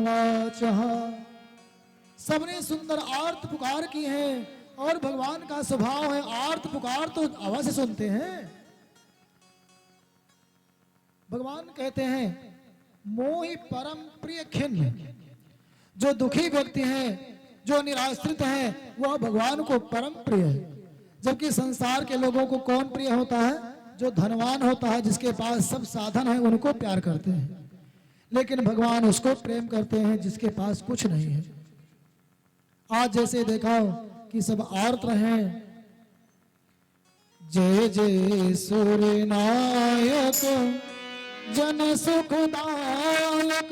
सबने सुंदर आर्त पुकार की है, और भगवान का स्वभाव है आर्त पुकार तो अवश्य सुनते हैं। भगवान कहते हैं, मोहि परम प्रिय खिन्न। जो दुखी व्यक्ति है, जो निराश्रित है, वह भगवान को परम प्रिय है। जबकि संसार के लोगों को कौन प्रिय होता है? जो धनवान होता है, जिसके पास सब साधन है, उनको प्यार करते हैं। लेकिन भगवान उसको प्रेम करते हैं जिसके पास कुछ नहीं है। आज जैसे देखा कि सब आर्त रहे, जय जय सूर्य नायक जन सुखदायक।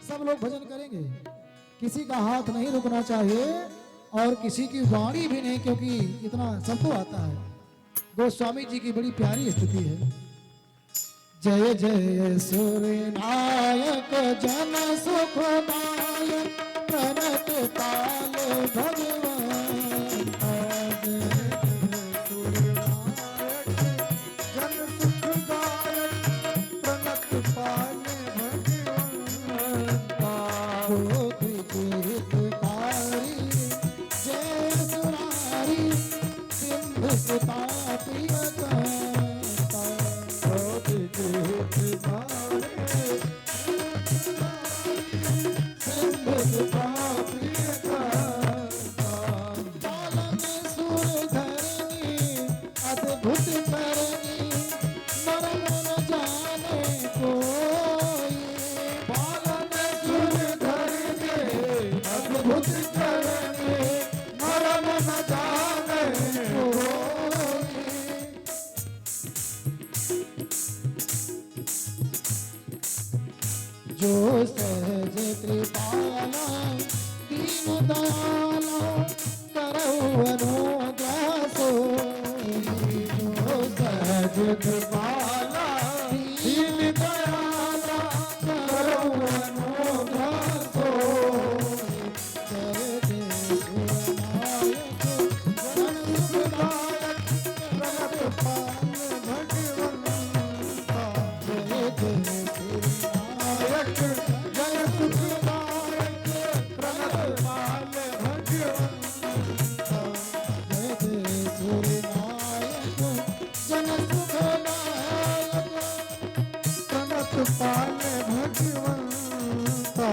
सब लोग भजन करेंगे, किसी का हाथ नहीं रुकना चाहिए और किसी की वाणी भी नहीं, क्योंकि इतना सबको आता है। गोस्वामी जी की बड़ी प्यारी स्थिति है। जय जय सूर्य नायक जन सुखदायक प्रणत पाल भगवान। सूर्य नायक जन सुखदायक प्रणत पाल जो सहज कृपाला दीन दयाला करहु अनुग्रह सोई। जो सहज कृपाला दीन दयाला करहु अनुग्रह सोई। जय जय सुरनायक वरण सुखदायक प्रणत पाल भगवंता। जय जय जय सुखदायक प्रणत पाल भगवंता। जय जय सूर्य नायक पाल भगवंता।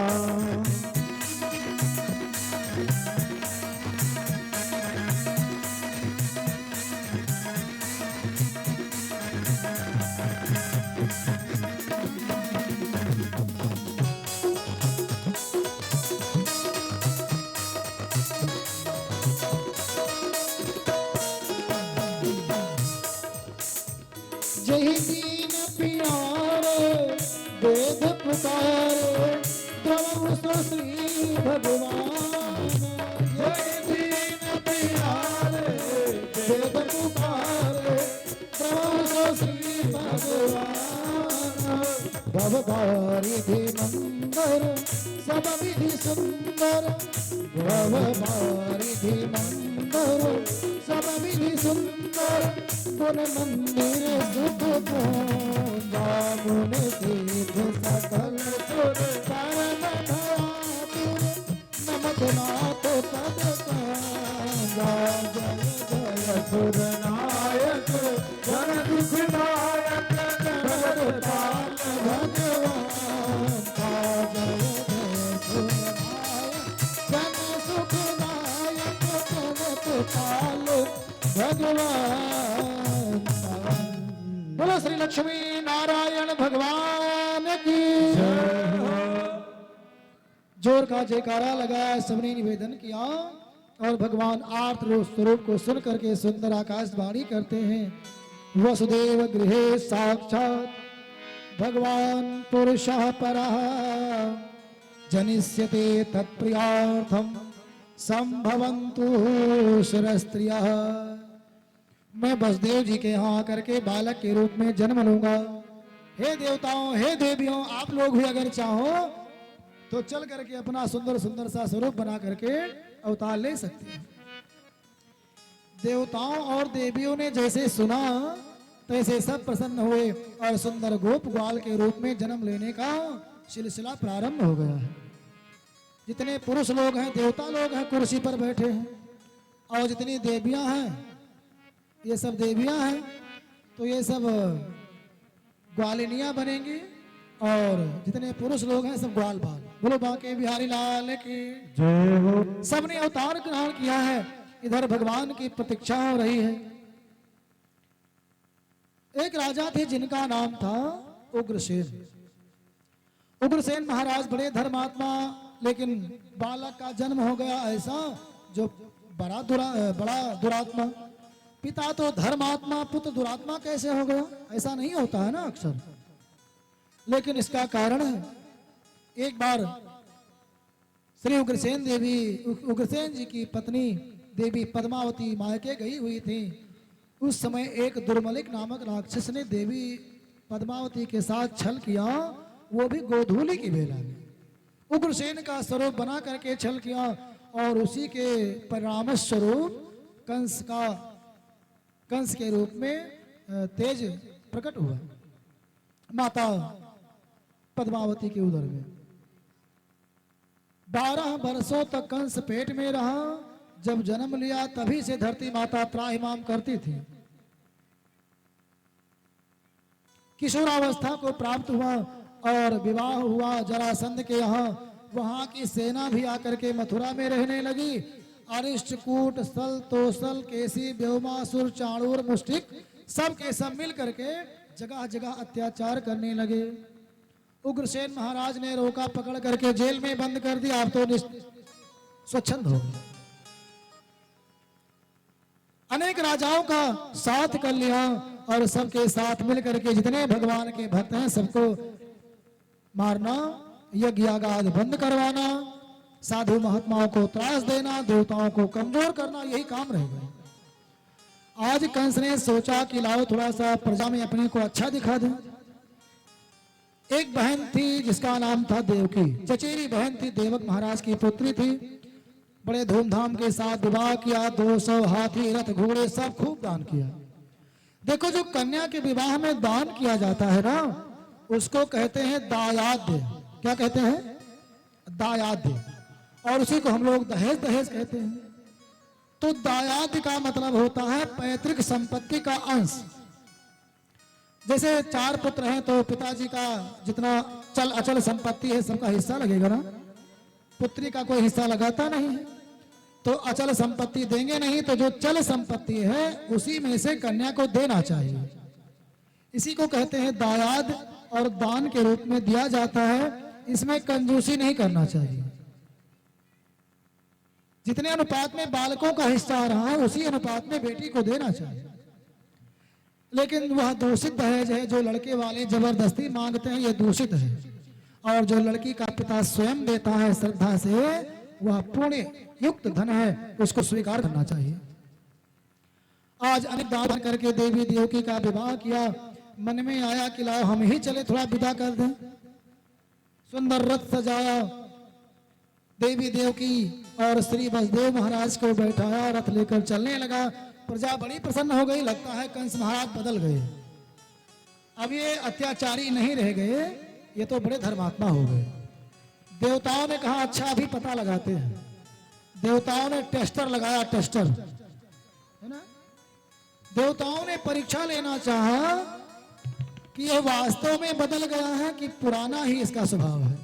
जय दीन प्यारे वेद पुकारे प्रभु श्री भगवान। जय दीन प्यारे वेद पुकारे प्रभु श्री भगवान। भववारिधि मंदर सब विधि सुंदर। भववारिधि मंदर सब विधि सुंदर। गुण मंदिर सुख जामुन तीर्थ सकल सुर चरण धरातुर। नमत नाथ पद जय जय सुर नायक जन दुखदायक जगत पाल भगवान। जय जय सुर नायक जन सुखदायक जगत पाल भगवान। बोलो श्री लक्ष्मी नारायण भगवान की जय हो। जोर का जयकारा लगाया, सबने निवेदन किया और भगवान आर्त स्वरूप को सुन करके सुंदर आकाशवाणी करते हैं। वसुदेव गृहे साक्षात भगवान पुरुषः परः। जनिष्यते तत्प्रियार्थम संभवन्तु सुरस्त्रियः। मैं वसुदेव जी के यहाँ आकर के बालक के रूप में जन्म लूंगा। हे देवताओं, हे देवियों, आप लोग भी अगर चाहो तो चल करके अपना सुंदर सुंदर सा स्वरूप बना करके अवतार ले सकते हैं। देवताओं और देवियों ने जैसे सुना तैसे सब प्रसन्न हुए और सुंदर गोप ग्वाल के रूप में जन्म लेने का सिलसिला प्रारंभ हो गया है। जितने पुरुष लोग हैं, देवता लोग हैं, कुर्सी पर बैठे हैं, और जितनी देवियां हैं, ये सब देवियां हैं, तो ये सब ग्वालिनियां बनेंगी, और जितने पुरुष लोग हैं सब ग्वाल बाल। बोलो बांके बिहारी लाल की जय हो। सबने अवतार ग्रहण किया है। इधर भगवान की प्रतीक्षा हो रही है। एक राजा थे जिनका नाम था उग्रसेन। उग्रसेन महाराज बड़े धर्मात्मा, लेकिन बालक का जन्म हो गया ऐसा जो बड़ा दुरात्मा। पिता तो धर्मात्मा, पुत्र दुरात्मा कैसे हो गया? ऐसा नहीं होता है ना अक्सर। लेकिन इसका कारण है, एक बार श्री उग्रसेन जी की पत्नी देवी पद्मावती मायके गई हुई थी। उस समय एक दुर्मलिक नामक राक्षस ने देवी पद्मावती के साथ छल किया, वो भी गोधूली की बेला में। उग्रसेन का स्वरूप बना करके छल किया, और उसी के परिणाम स्वरूप कंस के रूप में तेज प्रकट हुआ माता पद्मावती के उदर में। 12 वर्षों तक कंस पेट में रहा। जब जन्म लिया तभी से धरती माता त्राहिमाम करती थी। किशोरावस्था को प्राप्त हुआ और विवाह हुआ जरासंध के यहाँ। वहां की सेना भी आकर के मथुरा में रहने लगी। अरिष्टकूट, सल, तोसल, केसी, व्योमासुर, चाणूर, मुष्टिक सब के सब मिल करके जगह जगह अत्याचार करने लगे। उग्रसेन महाराज ने रोका, पकड़ करके जेल में बंद कर दिया। आप तो स्वच्छंद हो गए। अनेक राजाओं का साथ कर लिया, और सबके साथ मिल करके जितने भगवान के भक्त हैं सबको मारना, यज्ञ यागाद बंद करवाना, साधु महात्माओं को त्रास देना, देवताओं को कमजोर करना, यही काम रह गया। आज कंस ने सोचा कि लाओ थोड़ा सा प्रजा में अपने को अच्छा दिखा दें। एक बहन थी जिसका नाम था देवकी, चचेरी बहन थी, देवक महाराज की पुत्री थी। बड़े धूमधाम के साथ विवाह किया। 200 हाथी, रथ, घोड़े सब खूब दान किया। देखो, जो कन्या के विवाह में दान किया जाता है ना, उसको कहते हैं दायाद्य। क्या कहते हैं? दायाद्य। और उसी को हम लोग दहेज कहते हैं। तो दायाद्य का मतलब होता है पैतृक संपत्ति का अंश। जैसे 4 पुत्र हैं तो पिताजी का जितना चल अचल संपत्ति है सबका हिस्सा लगेगा ना, पुत्री का कोई हिस्सा लगाता नहीं है। तो अचल संपत्ति देंगे नहीं, तो जो चल संपत्ति है उसी में से कन्या को देना चाहिए। इसी को कहते हैं दायाद, और दान के रूप में दिया जाता है। इसमें कंजूसी नहीं करना चाहिए। जितने अनुपात में बालकों का हिस्सा आ रहा है उसी अनुपात में बेटी को देना चाहिए। लेकिन वह दूषित दहेज है जो लड़के वाले जबरदस्ती मांगते हैं, यह दूषित है। और जो लड़की का पिता स्वयं देता है श्रद्धा से, वह पुण्य युक्त धन है, उसको स्वीकार करना चाहिए। आज अनेक दान करके देवी देवकी का विवाह किया, मन में आया कि लाओ हम ही चले थोड़ा विदा कर दें। सुंदर रथ सजाया, देवी देवकी और श्री वसुदेव महाराज को बैठाया, रथ लेकर चलने लगा। प्रजा बड़ी प्रसन्न हो गई, लगता है कंस महाराज बदल गए। अब ये अत्याचारी नहीं रह गए, ये तो बड़े धर्मात्मा हो गए। देवताओं ने कहा अच्छा अभी पता लगाते हैं। देवताओं ने टेस्टर लगाया, टेस्टर है ना। देवताओं ने परीक्षा लेना चाहा कि यह वास्तव में बदल गया है कि पुराना ही इसका स्वभाव है।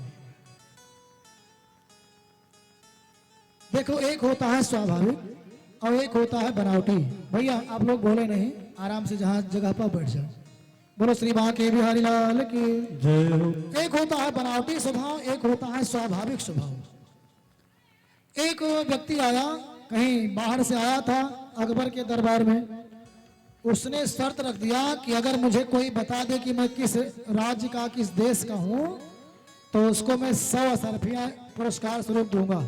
देखो, एक होता है स्वाभाविक और एक होता है बनावटी। भैया आप लोग बोले नहीं, आराम से जहां जगह पर बैठ जाओ। बोलो श्री बांके बिहारी लाल की जय हो। एक होता है बनावटी स्वभाव, एक होता है स्वाभाविक स्वभाव। एक व्यक्ति आया, कहीं बाहर से आया था अकबर के दरबार में। उसने शर्त रख दिया कि अगर मुझे कोई बता दे कि मैं किस राज्य का, किस देश का हूं, तो उसको मैं 100 अशर्फियां पुरस्कार स्वरूप दूंगा,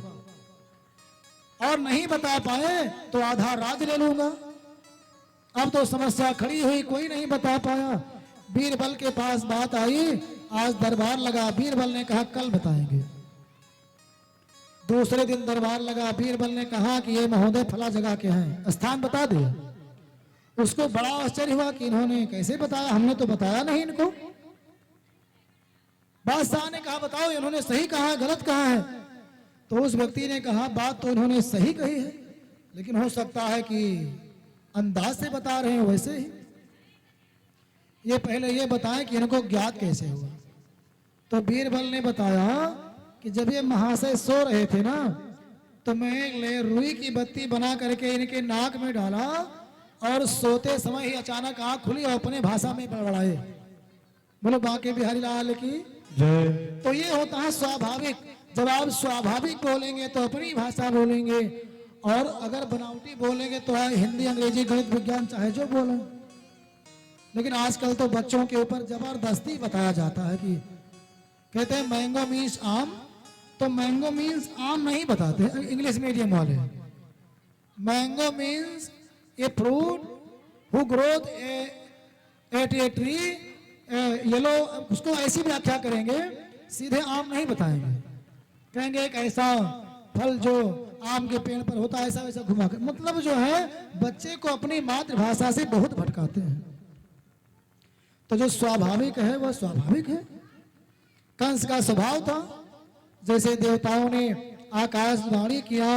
और नहीं बता पाए तो आधा राज्य ले लूंगा। अब तो समस्या खड़ी हुई, कोई नहीं बता पाया। बीरबल के पास बात आई, आज दरबार लगा। बीरबल ने कहा कल बताएंगे। दूसरे दिन दरबार लगा, बीरबल ने कहा कि ये महोदय फला जगह के हैं, स्थान बता दे। उसको बड़ा आश्चर्य हुआ कि इन्होंने कैसे बताया, हमने तो बताया नहीं इनको। बादशाह ने कहा बताओ इन्होंने सही कहा है गलत कहा है। तो उस व्यक्ति ने कहा बात तो इन्होंने सही कही है, लेकिन हो सकता है कि अंदाज से बता रहे हैं वैसे ही। ये पहले ये बताएं कि इनको ज्ञात कैसे हुआ। तो बीरबल ने बताया कि जब ये महाशय सो रहे थे ना, तो मैं रुई की बत्ती बना करके इनके नाक में डाला, और सोते समय ही अचानक आंख खुली और अपने भाषा में बड़बड़ाए। बोलो बांके बिहारी लाल की जय। तो ये होता है स्वाभाविक। जब आप स्वाभाविक बोलेंगे तो अपनी भाषा बोलेंगे, और अगर बनावटी बोलेंगे तो हिंदी अंग्रेजी गणित विज्ञान चाहे जो बोलें। लेकिन आजकल तो बच्चों के ऊपर जबरदस्ती बताया जाता है कि कहते हैं मैंगो मीन्स आम, तो मैंगो मीन्स आम नहीं बताते इंग्लिश मीडियम वाले। Mango means a fruit who growth at a tree yellow, उसको ऐसी व्याख्या करेंगे, सीधे आम नहीं बताएंगे। कहेंगे एक ऐसा फल जो आम के पेड़ पर होता है, ऐसा वैसा घुमा कर। मतलब जो है बच्चे को अपनी मातृभाषा से बहुत भटकाते हैं। तो जो स्वाभाविक है वह स्वाभाविक है। कंस का स्वभाव था, जैसे देवताओं ने आकाशवाणी किया।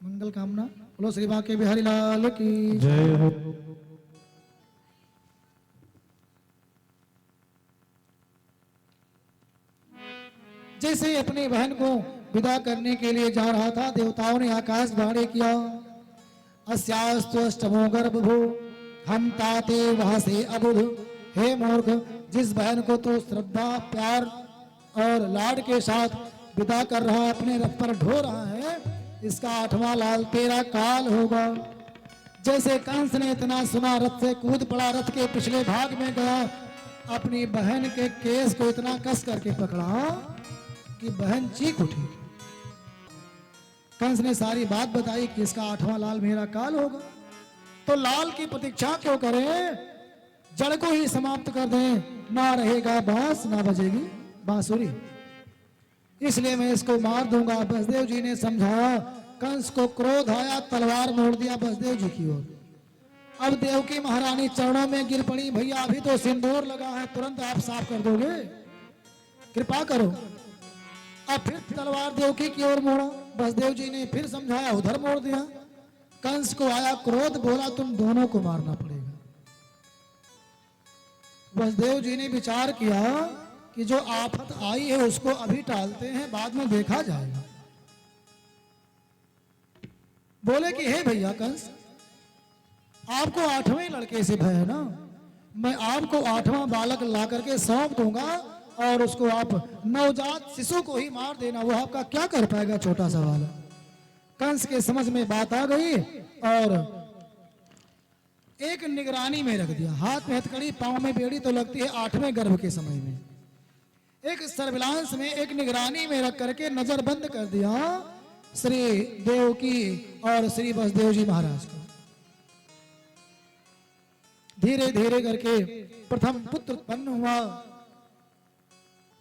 मंगल कामना। बोलो श्री बांके बिहारी लाल की जय हो। जैसे अपनी बहन को विदा करने के लिए जा रहा था, देवताओं ने आकाशवाणी किया। अस्यास्तु अष्टमो गर्भभू हम ताते वहां से अबुध। हे मूर्ख, जिस बहन को तू श्रद्धा प्यार और लाड के साथ विदा कर रहा, अपने रथ पर ढो रहा है, इसका 8वां लाल तेरा काल होगा। जैसे कंस ने इतना सुना, रथ से कूद पड़ा, रथ के पिछले भाग में गया, अपनी बहन के केस को इतना कस करके पकड़ा कि बहन चीख उठी। कंस ने सारी बात बताई कि इसका 8वां लाल मेरा काल होगा। तो लाल की प्रतीक्षा क्यों करें, जड़ को ही समाप्त कर दें, ना रहेगा बांस ना बजेगी बांसुरी, इसलिए मैं इसको मार दूंगा। बसदेव जी ने समझाया, कंस को क्रोध आया, तलवार मोड़ दिया बसदेव जी की ओर। अब देवकी महारानी चरणों में गिर पड़ी, भैया अभी तो सिंदूर लगा है, तुरंत आप साफ कर दोगे, कृपा करो। अब फिर तलवार देवकी की ओर मोड़ा। वसुदेव जी ने फिर समझाया, उधर मोड़ दिया। कंस को आया क्रोध, बोला तुम दोनों को मारना पड़ेगा। वसुदेव जी ने विचार किया कि जो आफत आई है उसको अभी टालते हैं, बाद में देखा जाएगा। बोले कि हे भैया कंस, आपको 8वें लड़के से भय है ना, मैं आपको 8वां बालक ला करके सौंप दूंगा और उसको आप नवजात शिशु को ही मार देना, वो आपका क्या कर पाएगा छोटा सा बालक। कंस के समझ में बात आ गई और एक निगरानी में रख दिया। हाथ में हथकड़ी, पांव में बेड़ी तो लगती है 8वें गर्भ के समय में। एक सर्विलांस में, एक निगरानी में रख करके नजर बंद कर दिया श्री देवकी और श्री वसुदेव जी महाराज को। धीरे धीरे करके प्रथम पुत्र उत्पन्न हुआ,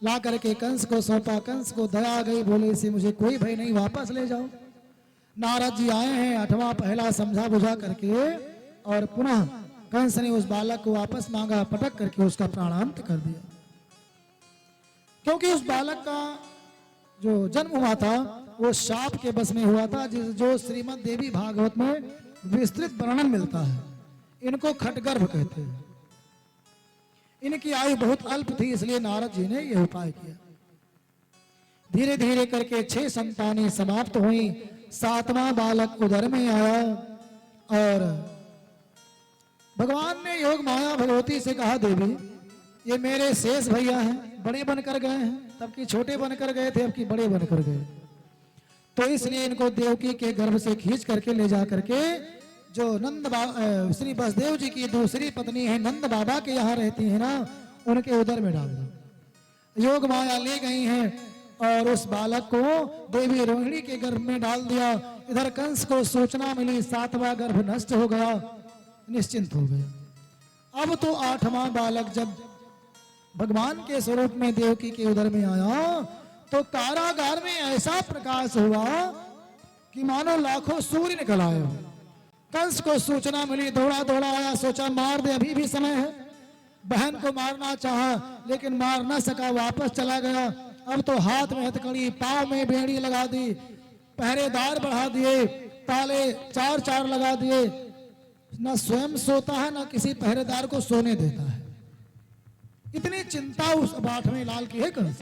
ला करके कंस को सौंपा। कंस को दया आ गई, बोले इसे मुझे कोई भय नहीं, वापस ले जाओ। नारद जी आए हैं, 8वां पहला समझा बुझा करके और पुनः कंस ने उस बालक को वापस मांगा, पटक करके उसका प्राणांत कर दिया। क्योंकि उस बालक का जो जन्म हुआ था वो शाप के बस में हुआ था, जो श्रीमद् देवी भागवत में विस्तृत वर्णन मिलता है। इनको खटगर्भ कहते हैं। इनकी आयु बहुत अल्प थी, इसलिए नारद जी ने यह उपाय किया। धीरे धीरे करके 6 संतानें समाप्त हुई। 7वां बालक उदर में आया और भगवान ने योग माया भगवती से कहा, देवी ये मेरे शेष भैया हैं, बड़े बनकर गए हैं, तब की छोटे बनकर गए थे, अब की बड़े बनकर गए, तो इसलिए इनको देवकी के गर्भ से खींच करके ले जा करके जो श्री वसुदेव जी की दूसरी पत्नी है नंद बाबा के यहाँ रहती है ना, उनके उदर में डाल दो। योग माया ले गई हैं और उस बालक को देवी रोहिणी के गर्भ में डाल दिया। इधर कंस को सूचना मिली, 7वां गर्भ नष्ट हो गया, निश्चिंत हो गए। अब तो 8वां बालक जब भगवान के स्वरूप में देवकी के उदर में आया तो कारागार में ऐसा प्रकाश हुआ कि मानो लाखों सूर्य निकल आए हो। कंस को सूचना मिली, दौड़ा दौड़ा आया, सोचा मार दे, अभी भी समय है। बहन को मारना चाहा लेकिन मार न सका, वापस चला गया। अब तो हाथ में हथकड़ी, पांव में बेड़ी लगा दी, पहरेदार बढ़ा दिए, ताले 4-4 लगा दिए। न स्वयं सोता है, न किसी पहरेदार को सोने देता है। इतनी चिंता उस 8वें लाल की है कंस।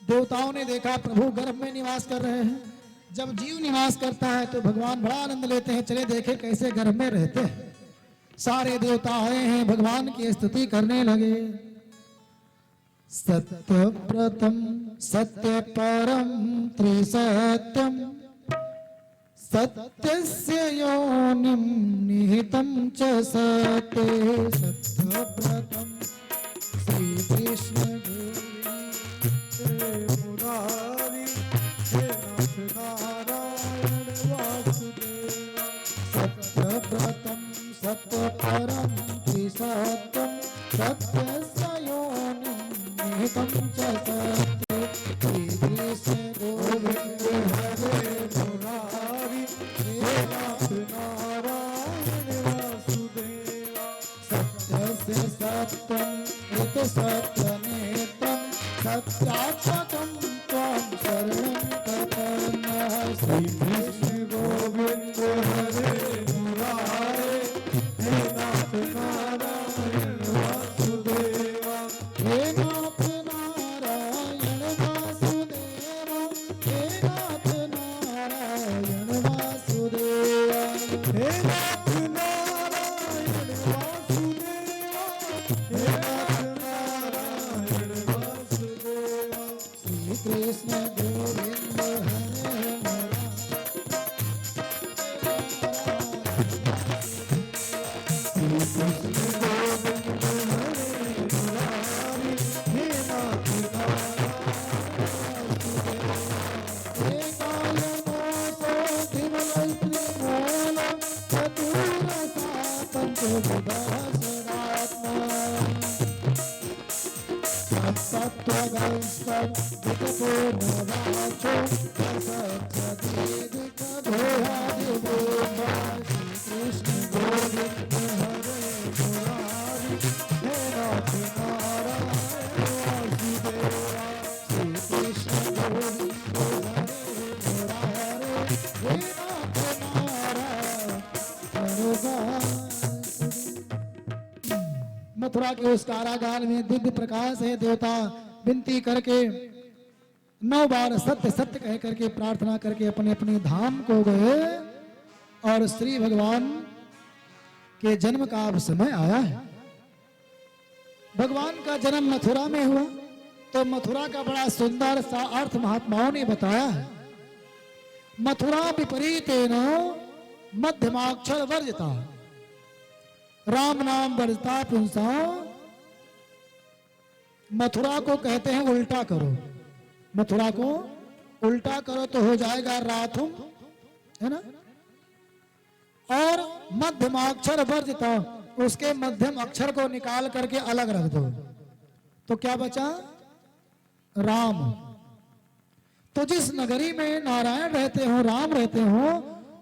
देवताओं ने देखा प्रभु गर्भ में निवास कर रहे हैं। जब जीव निवास करता है तो भगवान बड़ा आनंद लेते हैं, चले देखे कैसे गर्भ में रहते हैं। सारे देवता आए हैं, भगवान की स्तुति करने लगे। सत्य प्रथम सत्य परम त्रिसत्यम सत्यस्य योनिम निहितं च सत्ये। सत्य प्रथम श्री कृष्ण मुरारी हे नाथ नारायण वासुदेव। सत्य प्रथम सत्य परम त्रिसत्यम सत्यस्य योनिं निहितं च सत्ये। श्री कृष्ण गोविंद हरे मुरारी हे नाथ नारायण वासुदेव। सत्यस्य सत्यं ऋत सत्यनेत्रं सत्यात्मकं त्वां शरणं प्रपन्नः। श्री कृष्ण गोविंद हरे मुरारे हे नाथ नारायण वासुदेव। हे नाथ नारायण वासुदेव, हे नाथ नारायण वासुदेव, हे नाथ नारायण वासुदेव। हे नाथ नारायण वासुदेव। श्री कृष्ण गोविंद हरे हे नाथ नारायण। मथुरा के उस कारागार में दिव्य प्रकाश है। देवता विनती करके 9 बार सत्य सत्य कह करके प्रार्थना करके अपने अपने धाम को गए और श्री भगवान के जन्म का अब समय आया है। भगवान का जन्म मथुरा में हुआ तो मथुरा का बड़ा सुंदर सा अर्थ महात्माओं ने बताया है। मथुरा विपरीतेन मध्यमाक्षर वर्जिता, राम नाम वर्जिता पुंसा। मथुरा को कहते हैं उल्टा करो, मथुरा को उल्टा करो तो हो जाएगा राथुम, है ना। और मध्यमाक्षर वर्जिता, उसके मध्यम अक्षर को निकाल करके अलग रख दो तो क्या बचा? राम। तो जिस नगरी में नारायण रहते हो, राम रहते हो,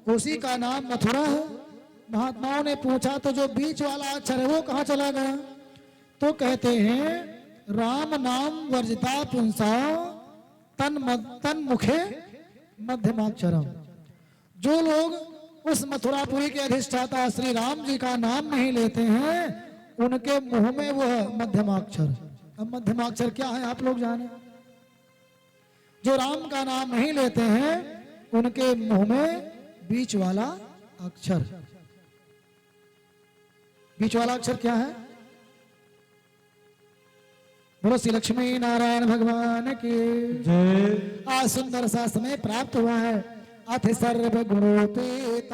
उसी का नाम मथुरा है। महात्माओं ने पूछा तो जो बीच वाला अक्षर है वो कहां चला गया? तो कहते हैं राम नाम वर्जिता पुंसा तन मुखे मध्यमाक्षरम। जो लोग उस मथुरापुरी के अधिष्ठाता श्री राम जी का नाम नहीं लेते हैं, उनके मुंह में वह मध्यमाक्षर। अब मध्यमाक्षर क्या है आप लोग जाने। जो राम का नाम नहीं लेते हैं उनके मुंह में बीच वाला अक्षर। बीच वाला अक्षर क्या है? बोलो श्री लक्ष्मी नारायण भगवान की जय। आज सुंदर सा समय प्राप्त हुआ है। अथ सर्व गुणोपेत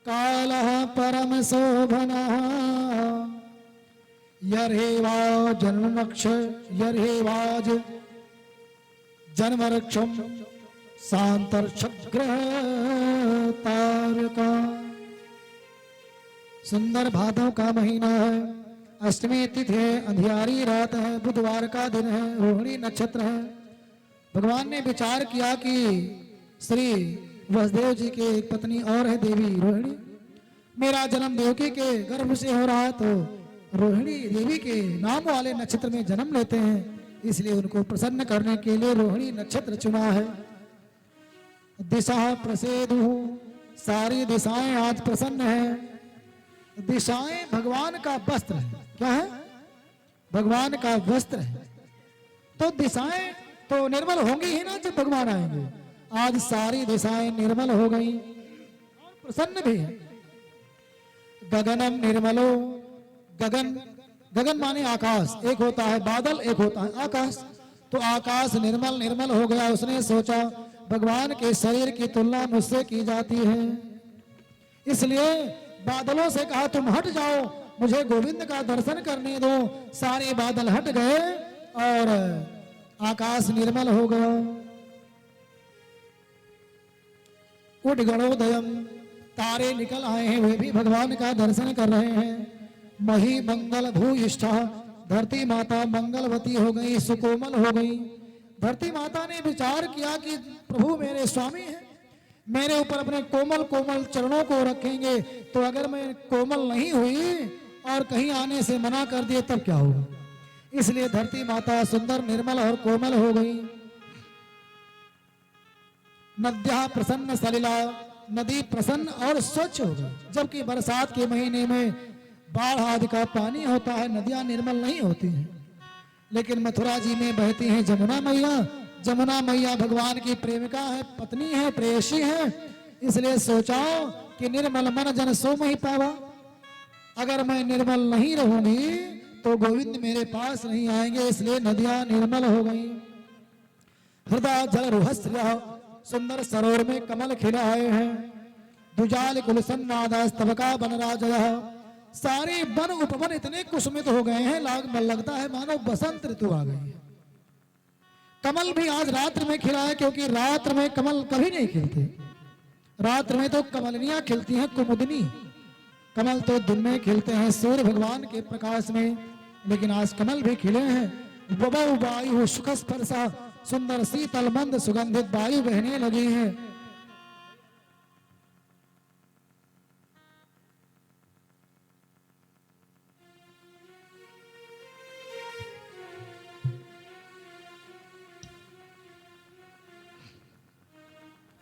काल परम शोभन यर्हेवाज जन्मक्ष यर्हेवाज जन्मरक्षम शांतर्षग्रह तारका। सुंदर भादव का महीना है, अष्टमी तिथि है, अंधियारी रात है, बुधवार का दिन है, रोहिणी नक्षत्र है। भगवान ने विचार किया कि श्री वसुदेव जी के एक पत्नी और है देवी रोहिणी। मेरा जन्म देवकी के गर्भ से हो रहा है तो रोहिणी देवी के नाम वाले नक्षत्र में जन्म लेते हैं, इसलिए उनको प्रसन्न करने के लिए रोहिणी नक्षत्र चुना है। दिशा प्रसेदु, सारी दिशाएं आज प्रसन्न है। दिशाएं भगवान का वस्त्र है। क्या है? भगवान का वस्त्र है। तो दिशाएं तो निर्मल होंगी ही ना जब भगवान आएंगे। आज सारी दिशाएं निर्मल हो गई और प्रसन्न भी है। गगनम निर्मलो, गगन, गगन माने आकाश। एक होता है बादल, एक होता है आकाश। तो आकाश निर्मल निर्मल हो गया। उसने सोचा भगवान के शरीर की तुलना मुझसे की जाती है, इसलिए बादलों से कहा तुम हट जाओ, मुझे गोविंद का दर्शन करने दो। सारे बादल हट गए और आकाश निर्मल हो गया। उद्गणोदयम, तारे निकल आए हैं, वे भी भगवान का दर्शन कर रहे हैं। मही मंगल भूयिष्ठा, धरती माता मंगलवती हो गई, सुकोमल हो गई। धरती माता ने विचार किया कि प्रभु मेरे स्वामी हैं, मेरे ऊपर अपने कोमल कोमल चरणों को रखेंगे, तो अगर मैं कोमल नहीं हुई और कहीं आने से मना कर दिए तब क्या होगा। इसलिए धरती माता सुंदर निर्मल और कोमल हो गई। नद्या प्रसन्न सलिला, नदी प्रसन्न और स्वच्छ हो गई। जबकि बरसात के महीने में बाढ़ आदि का पानी होता है, नदियां निर्मल नहीं होती हैं। लेकिन मथुरा जी में बहती हैं जमुना मैया। जमुना मैया भगवान की प्रेमिका है, पत्नी है, प्रेयसी है। इसलिए सोचाओ कि निर्मल मन जन सो मही पावा। अगर मैं निर्मल नहीं रहूंगी तो गोविंद मेरे पास नहीं आएंगे, इसलिए नदियां निर्मल हो गई। हृदय जल रुहस्या, सुंदर सरोवर में कमल खिले आए हैं। दुजाल कुलसन्नादा स्तवका बनराजय, सारे वन उपवन इतने कुसुमित हो गए हैं, लगता है मानो बसंत ऋतु आ गई है। कमल भी आज रात्र में खिला है, क्योंकि रात्र में कमल कभी नहीं खिलते। रात्र में तो कमलनियां खिलती हैं, कुमुदनी। कमल तो दिन में खिलते हैं सूर्य भगवान के प्रकाश में, लेकिन आज कमल भी खिले हैं। बबौ वायु सुख स्पर्शा, सुंदर शीतल मंद सुगंधित वायु बहने लगी है।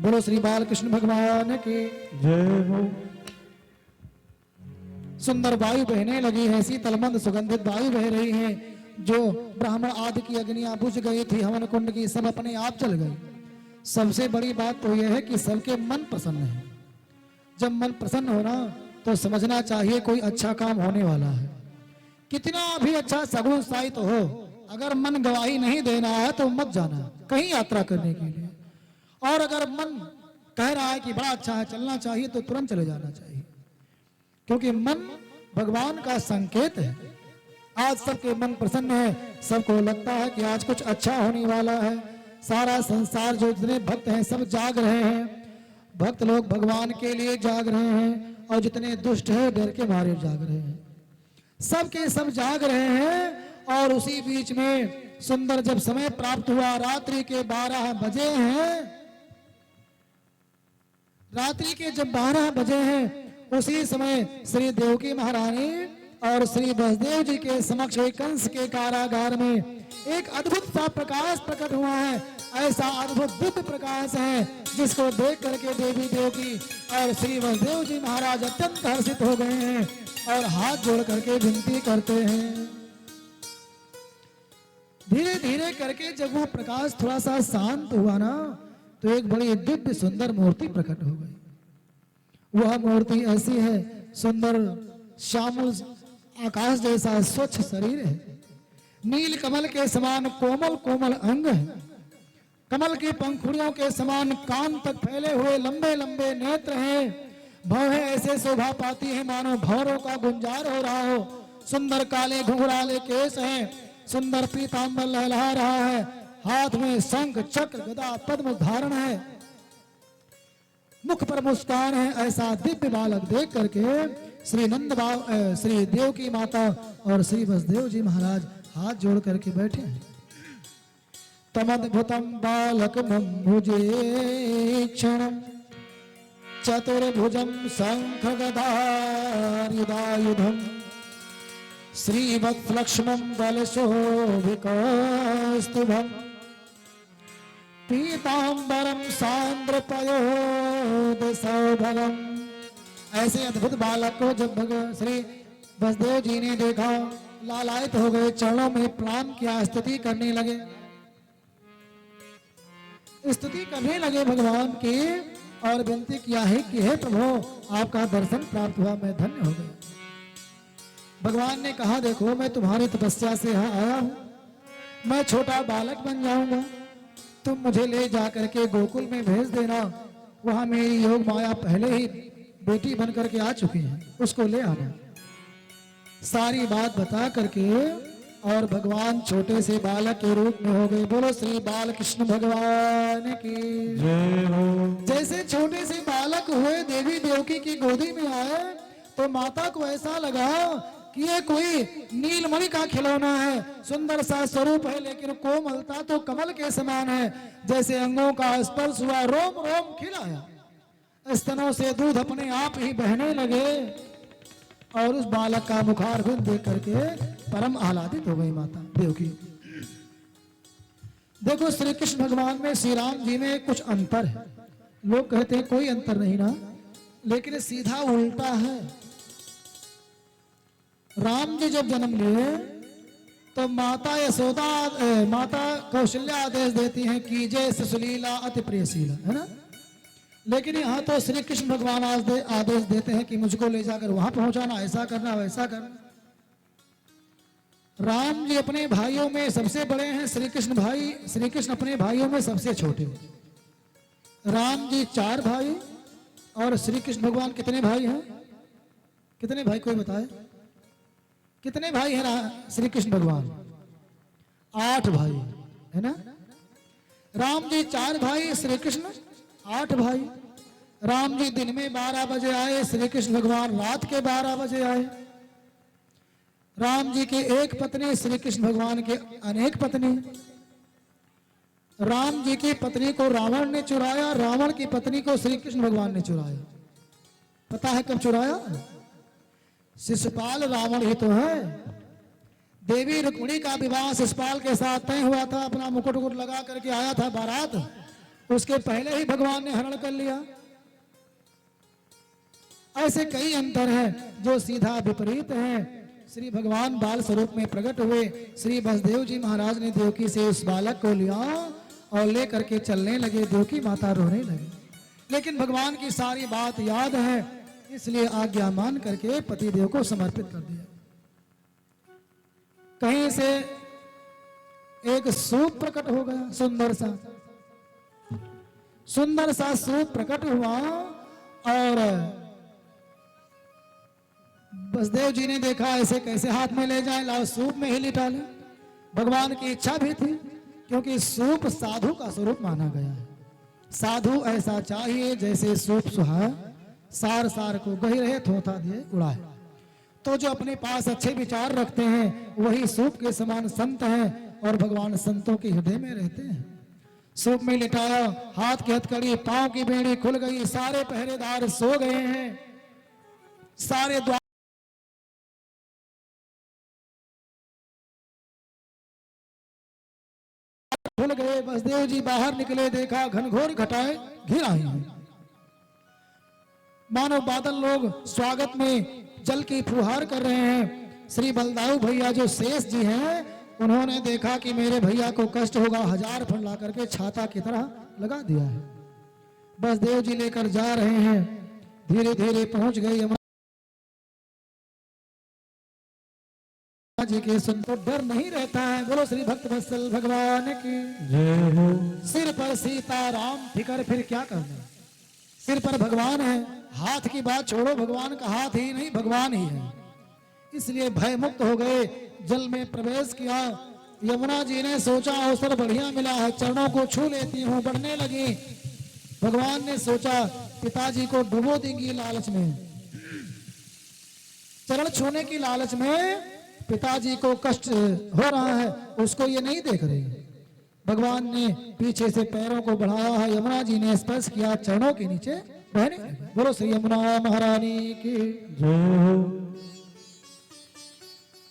बोलो श्री बालकृष्ण भगवान की। जय हो। सुंदर वायु बहने लगी है, शीतलमंद सुगंधित वायु बह रही है। जो ब्राह्मण आदि की अग्नियां बुझ गई थी, हवन कुंड की, सब अपने आप जल गई। सबसे बड़ी बात तो यह है कि सबके मन प्रसन्न है। जब मन प्रसन्न होना तो समझना चाहिए कोई अच्छा काम होने वाला है। कितना भी अच्छा सगुन साहित्य हो, अगर मन गवाही नहीं देना है तो मत जाना कहीं यात्रा करने के लिए। और अगर मन कह रहा है कि बड़ा अच्छा है, चलना चाहिए, तो तुरंत चले जाना चाहिए, क्योंकि मन भगवान का संकेत है। आज सबके मन प्रसन्न है, सबको लगता है कि आज कुछ अच्छा होने वाला है। सारा संसार, जो जितने भक्त हैं सब जाग रहे हैं। भक्त लोग भगवान के लिए जाग रहे हैं, और जितने दुष्ट हैं डर के मारे जाग रहे हैं। सबके सब जाग रहे हैं। और उसी बीच में सुंदर जब समय प्राप्त हुआ, रात्रि के 12 बजे हैं, रात्रि के जब 12 बजे हैं, उसी समय श्री देवकी महारानी और श्री वसुदेव जी के समक्ष एक कंस के कारागार में एक अद्भुत सा प्रकाश प्रकट हुआ है। ऐसा अद्भुत दिव्य प्रकाश है जिसको देख करके देवी देवकी और श्री वसुदेव जी महाराज अत्यंत हर्षित हो गए हैं और हाथ जोड़ करके विनती करते हैं। धीरे धीरे करके जब वो प्रकाश थोड़ा सा शांत हुआ ना, तो एक बड़ी दिव्य सुंदर मूर्ति प्रकट हो गई। वह मूर्ति ऐसी है, सुंदर श्यामल आकाश जैसा स्वच्छ शरीर है, नील कमल के समान कोमल कोमल अंग है, कमल की पंखुड़ियों के समान कान तक फैले हुए लंबे लंबे नेत्र हैं, भौहें ऐसे शोभा पाती है मानो भौरों का गुंजार हो रहा हो। सुंदर काले घुंघराले केस हैं, सुंदर पीतांबर लहला रहा है, हाथ में शंख चक्र गदा पद्म धारण है, मुख पर मुस्कान है। ऐसा दिव्य बालक देख करके श्री देवकी माता और श्री वसुदेव जी महाराज हाथ जोड़ करके बैठे हैं। तमद्भुतम बालक भुजेक्षणम चतुर्भुजम शंख गदायुधायुधम श्रीवत्सलक्ष्मं बलशोभिकौस्तुभम् पीतांबरम सांद्रपयोधसौभगम। ऐसे अद्भुत बालक को जब भगवान श्री वसुदेव जी ने देखा, लालायित हो गए, चरणों में प्रणाम किया, स्तुति करने लगे, स्तुति करने लगे भगवान की, और विनती किया है कि हे प्रभु आपका दर्शन प्राप्त हुआ, मैं धन्य हो गया। भगवान ने कहा देखो मैं तुम्हारी तपस्या से यहाँ आया हूँ, मैं छोटा बालक बन जाऊंगा, तुम मुझे ले जाकर के गोकुल में भेज देना, वहां मेरी योग माया पहले ही बेटी बन करके आ चुकी है, उसको ले आना। सारी बात बता करके और भगवान छोटे से बालक के रूप में हो गए। बोलो श्री बालकृष्ण भगवान की जय हो। जैसे छोटे से बालक हुए, देवी देवकी की गोदी में आए, तो माता को ऐसा लगा कि ये कोई नीलमणि का खिलौना है, सुंदर सा स्वरूप है, लेकिन कोमलता तो कमल के समान है। जैसे अंगों का स्पर्श हुआ, रोम रोम खिल आया, स्तनों से दूध अपने आप ही बहने लगे, और उस बालक का मुखारविंद देख करके परम आह्लादित हो गई माता देवकी। देखो श्री कृष्ण भगवान में श्री राम जी में कुछ अंतर है। लोग कहते हैं कोई अंतर नहीं ना, लेकिन सीधा उल्टा है। राम जी जब जन्म लिए तो माता यशोदा माता कौशल्या आदेश देती हैं कि जय सुशीला अति प्रियशीला, है ना। लेकिन यहाँ तो श्री कृष्ण भगवान आदेश देते हैं कि मुझको ले जाकर वहां पहुंचाना, ऐसा करना वैसा करना। राम जी अपने भाइयों में सबसे बड़े हैं, श्री कृष्ण अपने भाइयों में सबसे छोटे। राम जी 4 भाई और श्री कृष्ण भगवान कितने भाई हैं? कितने भाई कोई बताए? कितने भाई हैं श्री कृष्ण भगवान? 8 भाई, है ना। राम जी 4 भाई, श्री कृष्ण 8 भाई। राम जी दिन में 12 बजे आए, श्री कृष्ण भगवान रात के 12 बजे आए। राम जी के एक पत्नी, श्री कृष्ण भगवान के अनेक पत्नी। राम जी की पत्नी को रावण ने चुराया, रावण की पत्नी को श्री कृष्ण भगवान ने चुराया। पता है कब चुराया? शिशुपाल रावण ही तो है। देवी रुक्मिणी का विवाह शिशुपाल के साथ तय हुआ था, अपना मुकुट लगा करके आया था बारात, उसके पहले ही भगवान ने हरण कर लिया। ऐसे कई अंतर हैं जो सीधा विपरीत हैं। श्री भगवान बाल स्वरूप में प्रकट हुए। श्री वसुदेव जी महाराज ने देवकी से उस बालक को लिया और लेकर के चलने लगे। देवकी माता रोने लगी, लेकिन भगवान की सारी बात याद है, इसलिए आज्ञा मान करके पतिदेव को समर्पित कर दिया। कहीं से एक सूप प्रकट हो गया, सुंदर सा सूप प्रकट हुआ और वसुदेव जी ने देखा ऐसे कैसे हाथ में ले जाए, लाओ सूप में ही लिटा ले। भगवान की इच्छा भी थी, क्योंकि सूप साधु का स्वरूप माना गया है। साधु ऐसा चाहिए जैसे सूप सुहाए, सार सार को गही रहे, थोथा दिए उड़ाए। तो जो अपने पास अच्छे विचार रखते हैं वही सूप के समान संत हैं, और भगवान संतों के हृदय में रहते हैं। सूप में लिटाया, हाथ की हथकड़ी, पांव की बेड़ी खुल गई, सारे पहरेदार सो गए हैं, सारे द्वार खुल गए। वसुदेव जी बाहर निकले, देखा घनघोर घटाएं घिर आई हैं। मानो बादल लोग स्वागत में जल की फुहार कर रहे हैं। श्री बलदाऊ भैया जो शेष जी हैं, उन्होंने देखा कि मेरे भैया को कष्ट होगा, 1000 फण ला करके छाता की तरह लगा दिया है। वसुदेव जी लेकर जा रहे हैं, धीरे धीरे पहुंच गए यमुना जी के। सुन तो डर नहीं रहता है। बोलो श्री भक्त वत्सल भगवान की जय हो। सिर पर सीताराम, फिकर फिर क्या करना, सिर पर भगवान है। हाथ की बात छोड़ो, भगवान का हाथ ही नहीं, भगवान ही है। इसलिए भय मुक्त हो गए, जल में प्रवेश किया। यमुना जी ने सोचा अवसर बढ़िया मिला है, चरणों को छू लेती हूँ, बढ़ने लगी। भगवान ने सोचा पिताजी को डुबो देंगी लालच में, चरण छूने की लालच में पिताजी को कष्ट हो रहा है, उसको ये नहीं देख रही। भगवान ने पीछे से पैरों को बढ़ाया है, यमुना जी ने स्पर्श किया, चरणों के नीचे बहने लगी। बोलो श्री यमुना महारानी की जय हो।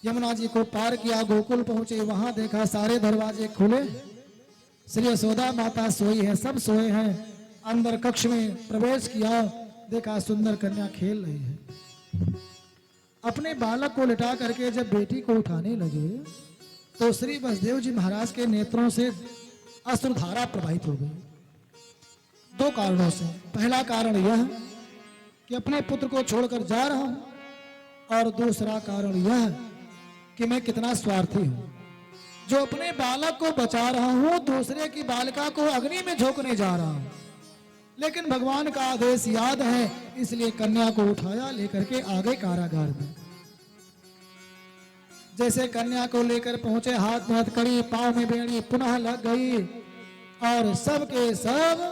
यमुना जी को पार किया, गोकुल पहुंचे, वहां देखा सारे दरवाजे खुले, श्री यशोदा माता सोई है, सब सोए हैं। अंदर कक्ष में प्रवेश किया, देखा सुंदर कन्या खेल रही है। अपने बालक को लिटा करके जब बेटी को उठाने लगे तो श्री वसुदेव जी महाराज के नेत्रों से अश्रुधारा प्रवाहित हो गई। 2 कारणों से। पहला कारण यह कि अपने पुत्र को छोड़कर जा रहा हूं, और दूसरा कारण यह कि मैं कितना स्वार्थी हूं, जो अपने बालक को बचा रहा हूं, दूसरे की बालिका को अग्नि में झोंकने जा रहा हूं। लेकिन भगवान का आदेश याद है, इसलिए कन्या को उठाया, लेकर के आगे कारागार में। जैसे कन्या को लेकर पहुंचे, हाथ में हथकड़ी, पांव में बेड़ी पुनः लग गई, और सब के सब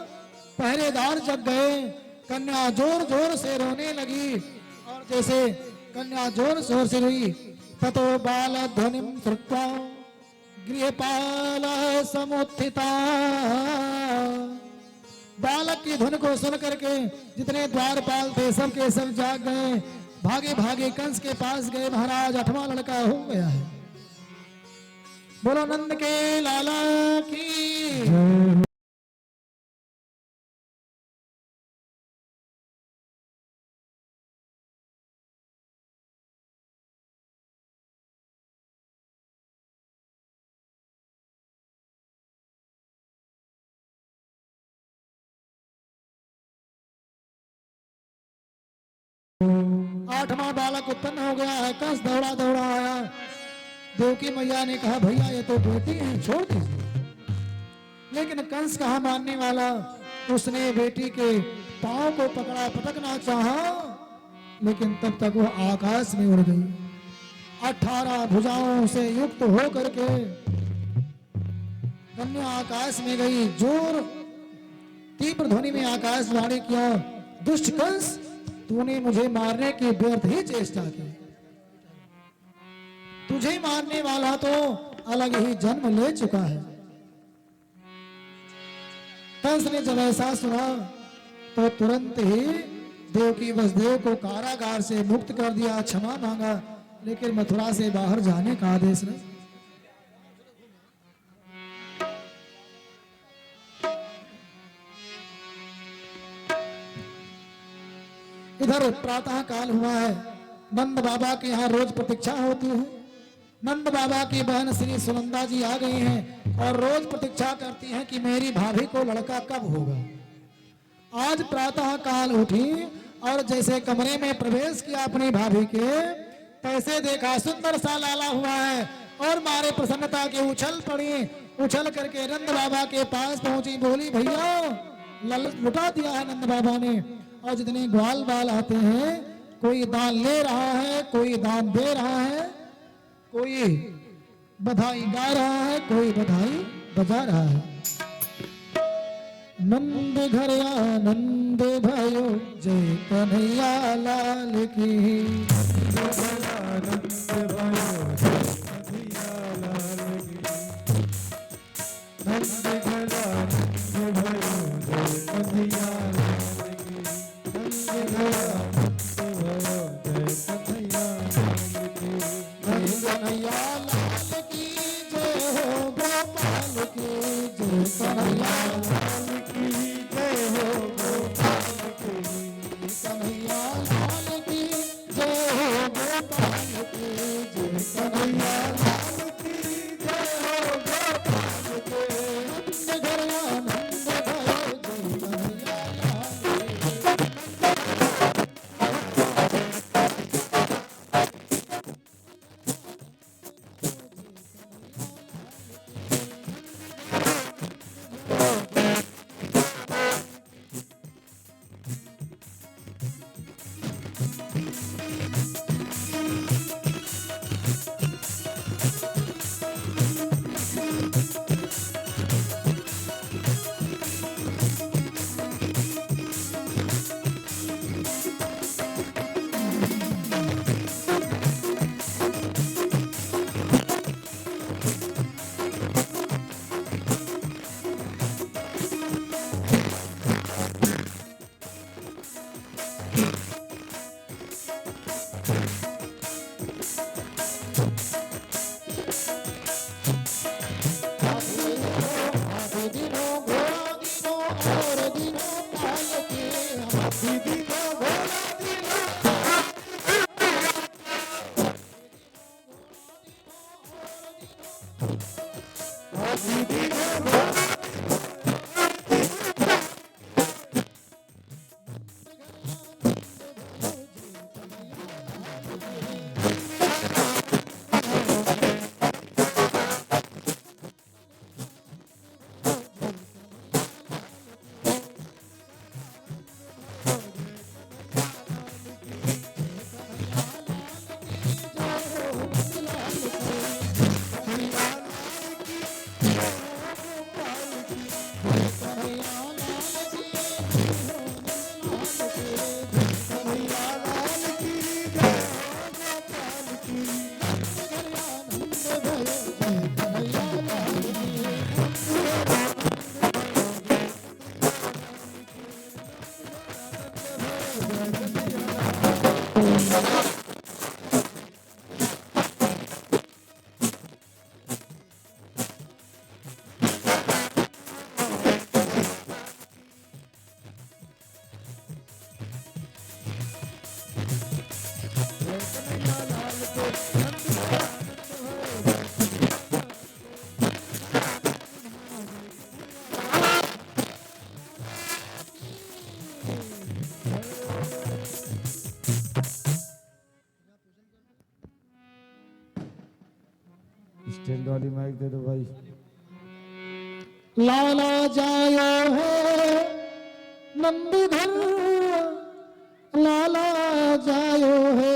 पहरेदार जग गए। कन्या जोर जोर से रोने लगी, और जैसे कन्या जोर जोर से रोई, ततो बाल ध्वनिम श्रुत्वा गृहपाल समुत्थिता। बालक की धुन को सुन करके जितने द्वारपाल थे सब के सब जाग गए, भागे भागे कंस के पास गए। महाराज 8वां लड़का हो गया है। बोलो नंद के लाला की। आठवां बालक उत्पन्न हो गया है। कंस दौड़ा दौड़ा आया। देवकी मैया ने कहा भैया ये तो बेटी है, छोड़ दीजिए। लेकिन कंस कहा मानने वाला, उसने बेटी के पांव को पकड़ा, पटकना चाहा, लेकिन तब तक वो आकाश में उड़ गई। 18 भुजाओं से युक्त हो करके कन्या आकाश में गई। जोर तीव्र ध्वनि में आकाशवाणी किया, दुष्ट कंस, तूने मुझे मारने की व्यर्थ ही चेष्टा की। तुझे मारने वाला तो अलग ही जन्म ले चुका है। कंस ने जब ऐसा सुना तो तुरंत ही देवकी वसुदेव को कारागार से मुक्त कर दिया, क्षमा मांगा, लेकिन मथुरा से बाहर जाने का आदेश नहीं। इधर प्रातः काल हुआ है, नंद बाबा के यहाँ रोज प्रतीक्षा होती है। नंद बाबा की बहन श्री सुनंदा जी आ गई हैं और रोज प्रतीक्षा करती हैं कि मेरी भाभी को लड़का कब होगा। आज प्रातः काल उठी और जैसे कमरे में प्रवेश किया अपनी भाभी के, तैसे देखा सुंदर सा लाला हुआ है और मारे प्रसन्नता की उछल पड़ी। उछल करके नंद बाबा के पास पहुंची, बोली भैया लुटा दिया है नंद बाबा ने। और जितने ग्वाल बाल आते हैं, कोई दान ले रहा है, कोई दान दे रहा है, कोई बधाई गा रहा है, कोई बधाई बजा रहा है। नंद घर आनंद भयो, जय कन्हैया लाल की। आनंद भयो, कन्हैया लाल की। नंद घर आनंद भयो, जय कन्हैया लाल की। नंद घर आनंद भयो, जय कन्हैया लाल की। जय कन्हैया लाल की जय हो, गोपाल की जय कन्हैया लाल की जय हो, गोपाल की कन्हैया लाल की जय हो, गोपाल की जय कन्हैया लाल की जय हो, गोपाल की। नंद घर आनंद भयो, जय कन्हैया लाल की। स्टैंड वाली माइक दे दो भाई। लाला जायो है नंद घर, लाला जायो है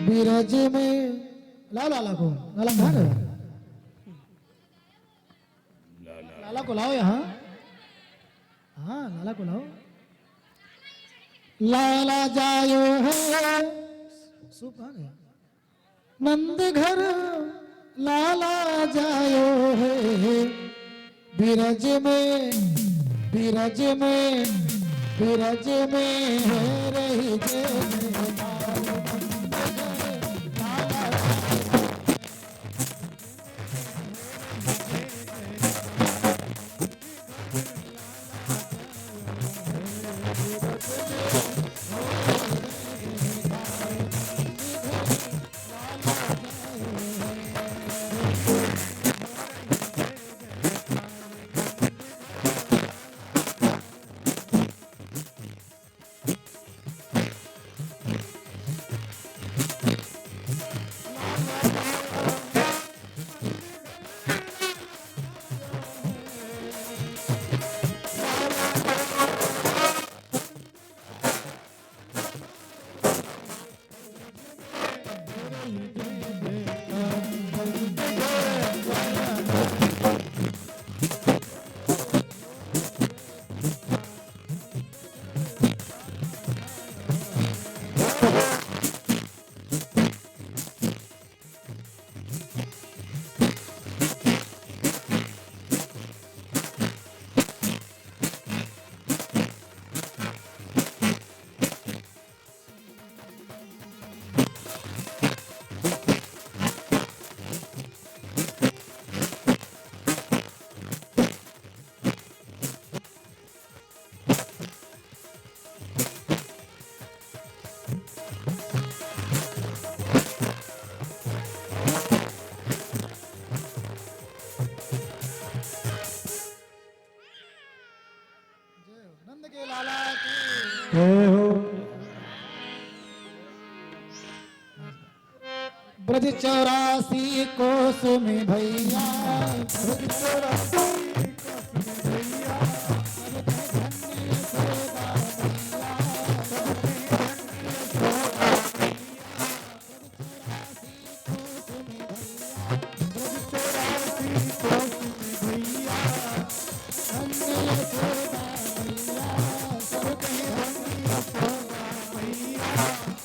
बीरज में। लाला को लाला कहाँ गया? लाला को लाओ यहाँ। हाँ लाला को लाओ। लाला जायो है, सूप कहाँ गया? नंद घर लाला जायो है बीरज में, बीरज में, बीरज में है रही जय। नंद के लाला की जय हो ब्रज 84 कोस में भैया ब्रज 84 भैया धन्य सोदा भैया धन्य सोदा भैया सब कहे धन्य सोदा भैया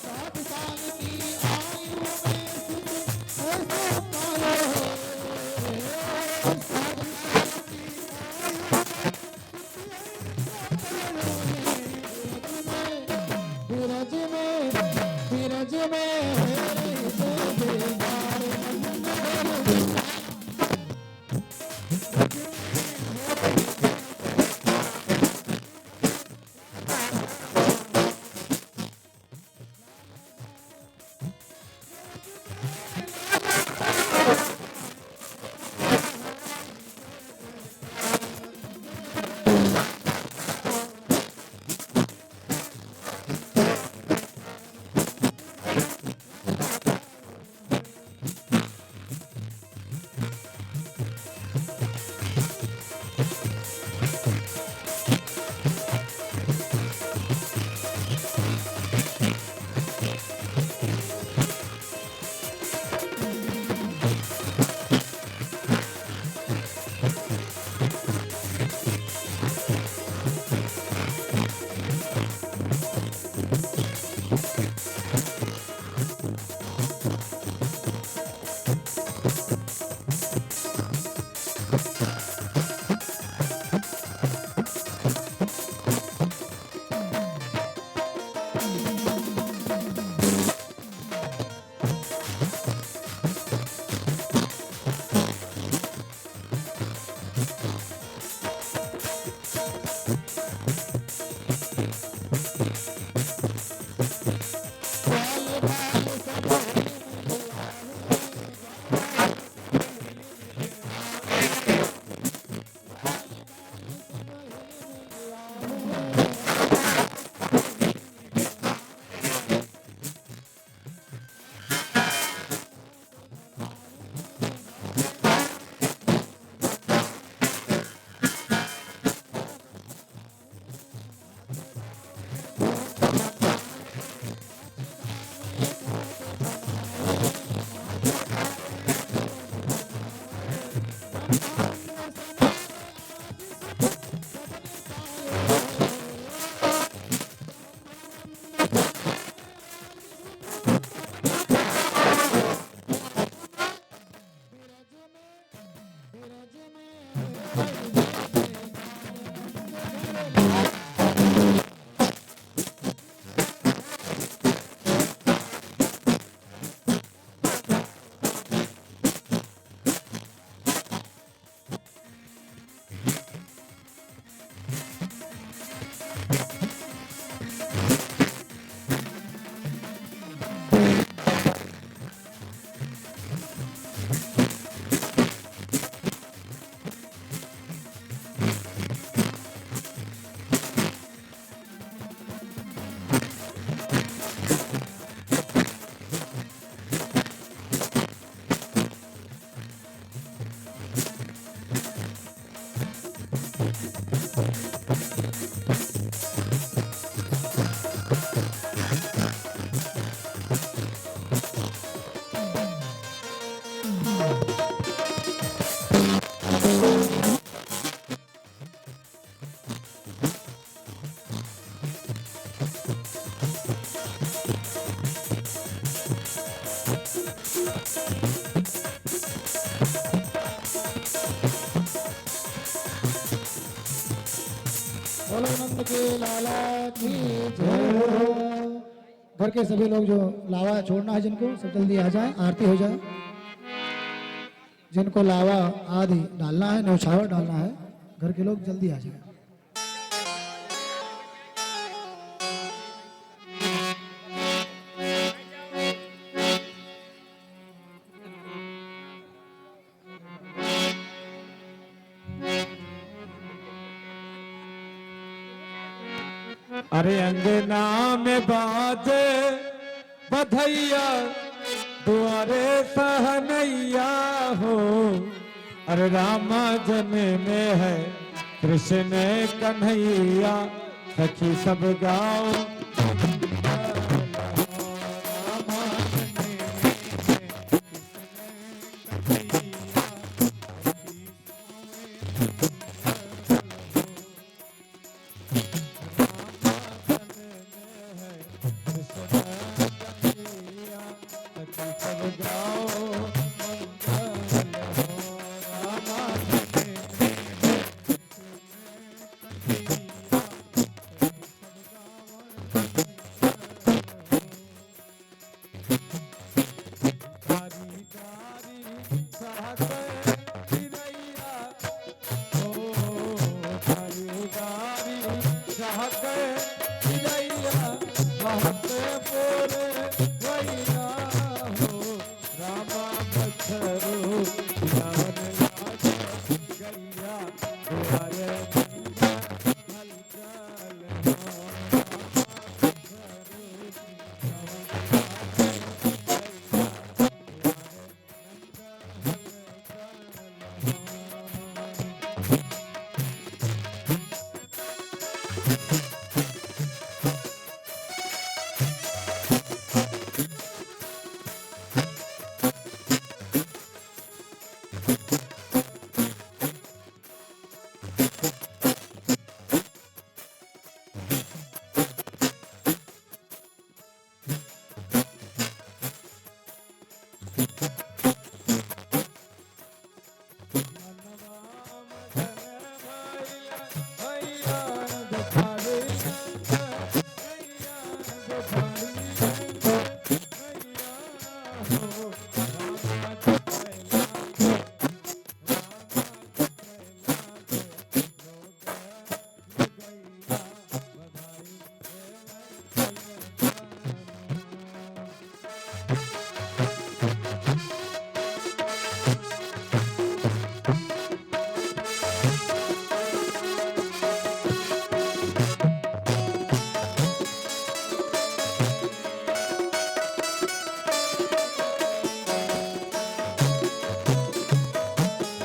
7 साल की आयु में सुख ऐसा पायो बोलो नंद के लाला की जय हो। घर के सभी लोग जो लावा छोड़ना है जिनको सब जल्दी आ जाए, आरती हो जाए। जिनको लावा आदि डालना है, न्यौछावर डालना है, घर के लोग जल्दी आ जाए। अरे अंगना में बाजे बधैया, दुआरे सहनैया हो। अरे रामा जन्मे में है कृष्ण कन्हैया, सखी सब गाओ।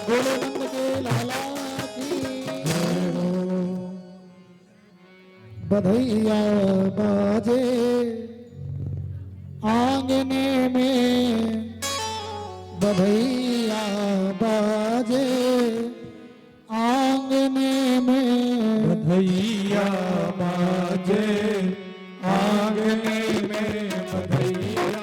बोलो नंद के लाला की जय हो। बधैया बाजे आंगने में, बधैया बाजे आंगने में, बधैया बाजे आंगने में, बधैया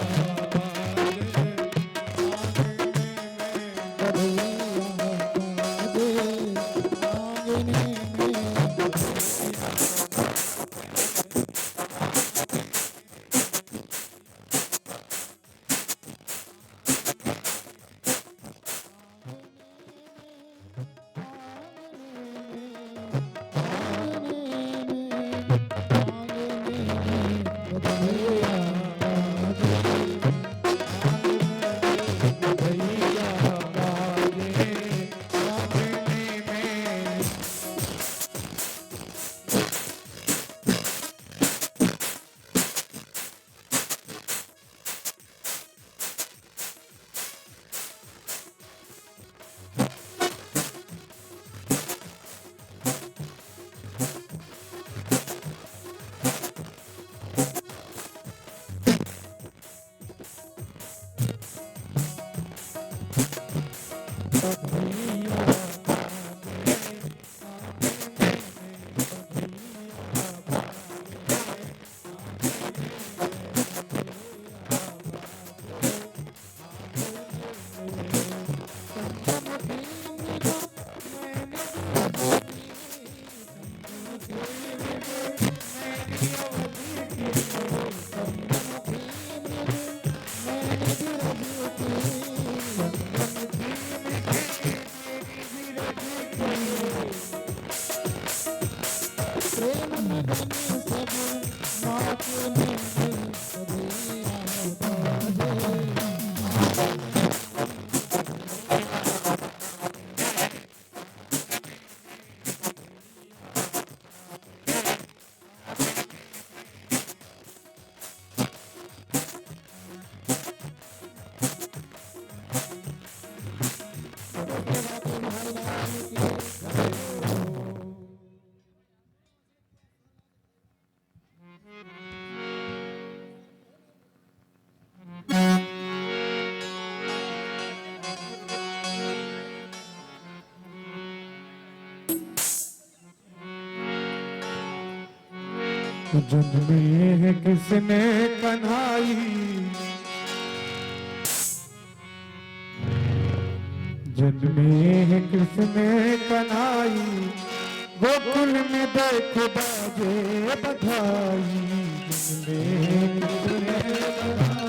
सब नाच लेंगे कभी जन्मे है किसने कन्हाई, जन्मे है किसने कन्हाई, गोकुल में देख बाजे बधाई। जन्मे है किसने कन्हाई,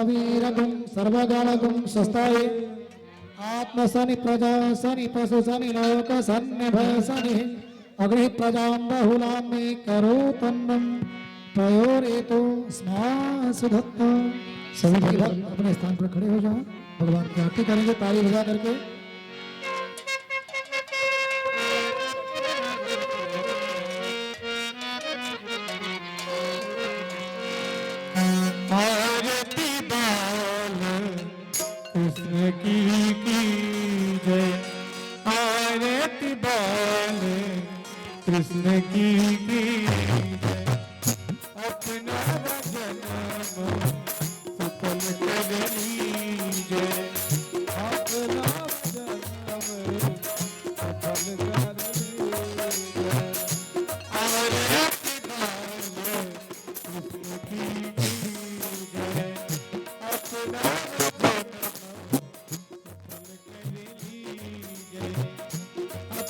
वीरगुं सर्वगणगुं स्वस्ताय आत्मसनि प्रजा सनि पशु सनि लोक सन्निभय सनि अग्नि प्रजां बहुलां मे करो तन्नं प्रयोरेतो स्मासुधत्त। सभी भक्त अपने स्थान पर खड़े हो जाओ, भगवान की आरती करेंगे ताली बजा करके। कृष्ण की जय, आरती बाल कृष्ण की जय। अपना जन्म सफल कर लीजिए, अपना जन्म सफल कर लीजिए। आरती बाल कृष्ण की जय, अपना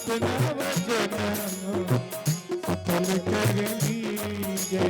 अपना वचन सफल कर लीजिए।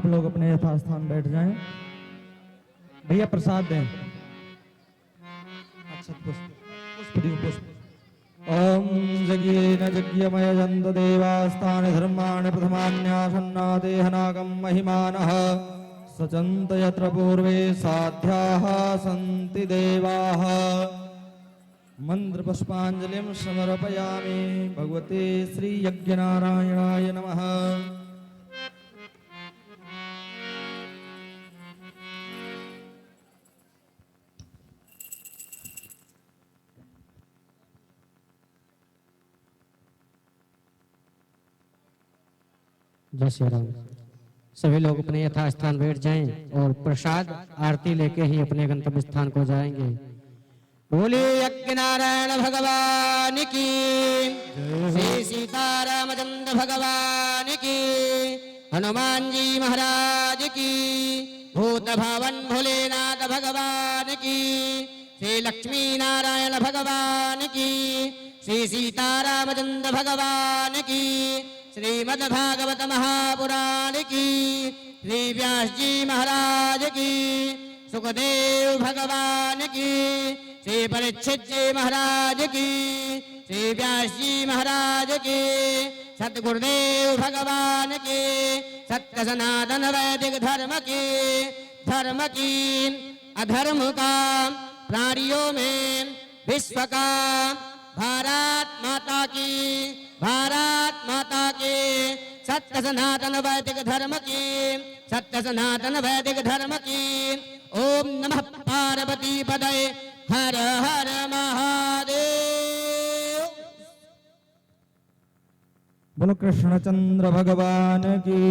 आप लोग अपने यथास्थान बैठ जाएं। भैया प्रसाद दें। अच्छा पुष्प दियो पुष्प। ओम यज्ञेन यज्ञमय जन्त देवास्तानि धर्माणि प्रथमान्यासन्ना देहनागं महिमानः सचन्त यत्र पूर्वे साध्याः सन्ति देवाः। मंत्र पुष्पांजलिं समर्पयामि भगवते श्री यज्ञनारायणाय नमः। जय श्री राम। सभी लोग अपने यथास्थान बैठ जाएं और प्रसाद आरती लेके ही अपने गंतव्य स्थान को जाएंगे। बोलिए यज्ञ नारायण भगवान की, श्री सीतारामचंद्र भगवान की, हनुमान जी महाराज की, भूत भावन भोलेनाथ भगवान की, श्री लक्ष्मी नारायण भगवान की, श्री सीतारामचंद्र भगवान की, श्रीमद् भागवत महापुराण की, श्री व्यास जी महाराज की, सुखदेव भगवान की, श्री परीक्षित जी महाराज की, श्री व्यास जी महाराज की, सतगुरुदेव भगवान की, सत्य सनातन वैदिक धर्म की अधर्म का प्राणियों में विश्व का भारत माता की सत्य सनातन वैदिक धर्म की ओम नमः पार्वती पदये हर हर महादेव। बोलो कृष्णचंद्र भगवान की।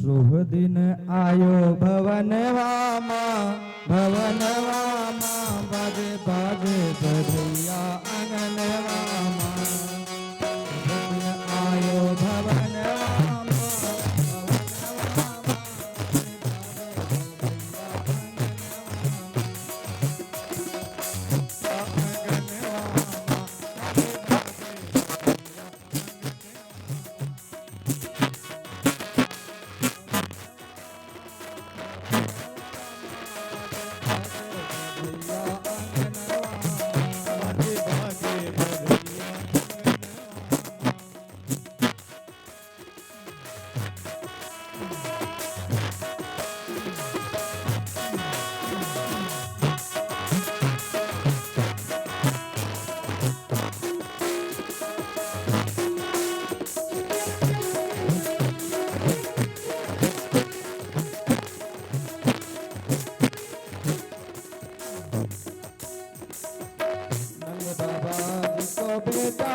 शुभ दिन आयो भवन वामा बाजे बाजे बधैया आंगन वामा। शुभ दिन आयो भवन वामा बेटा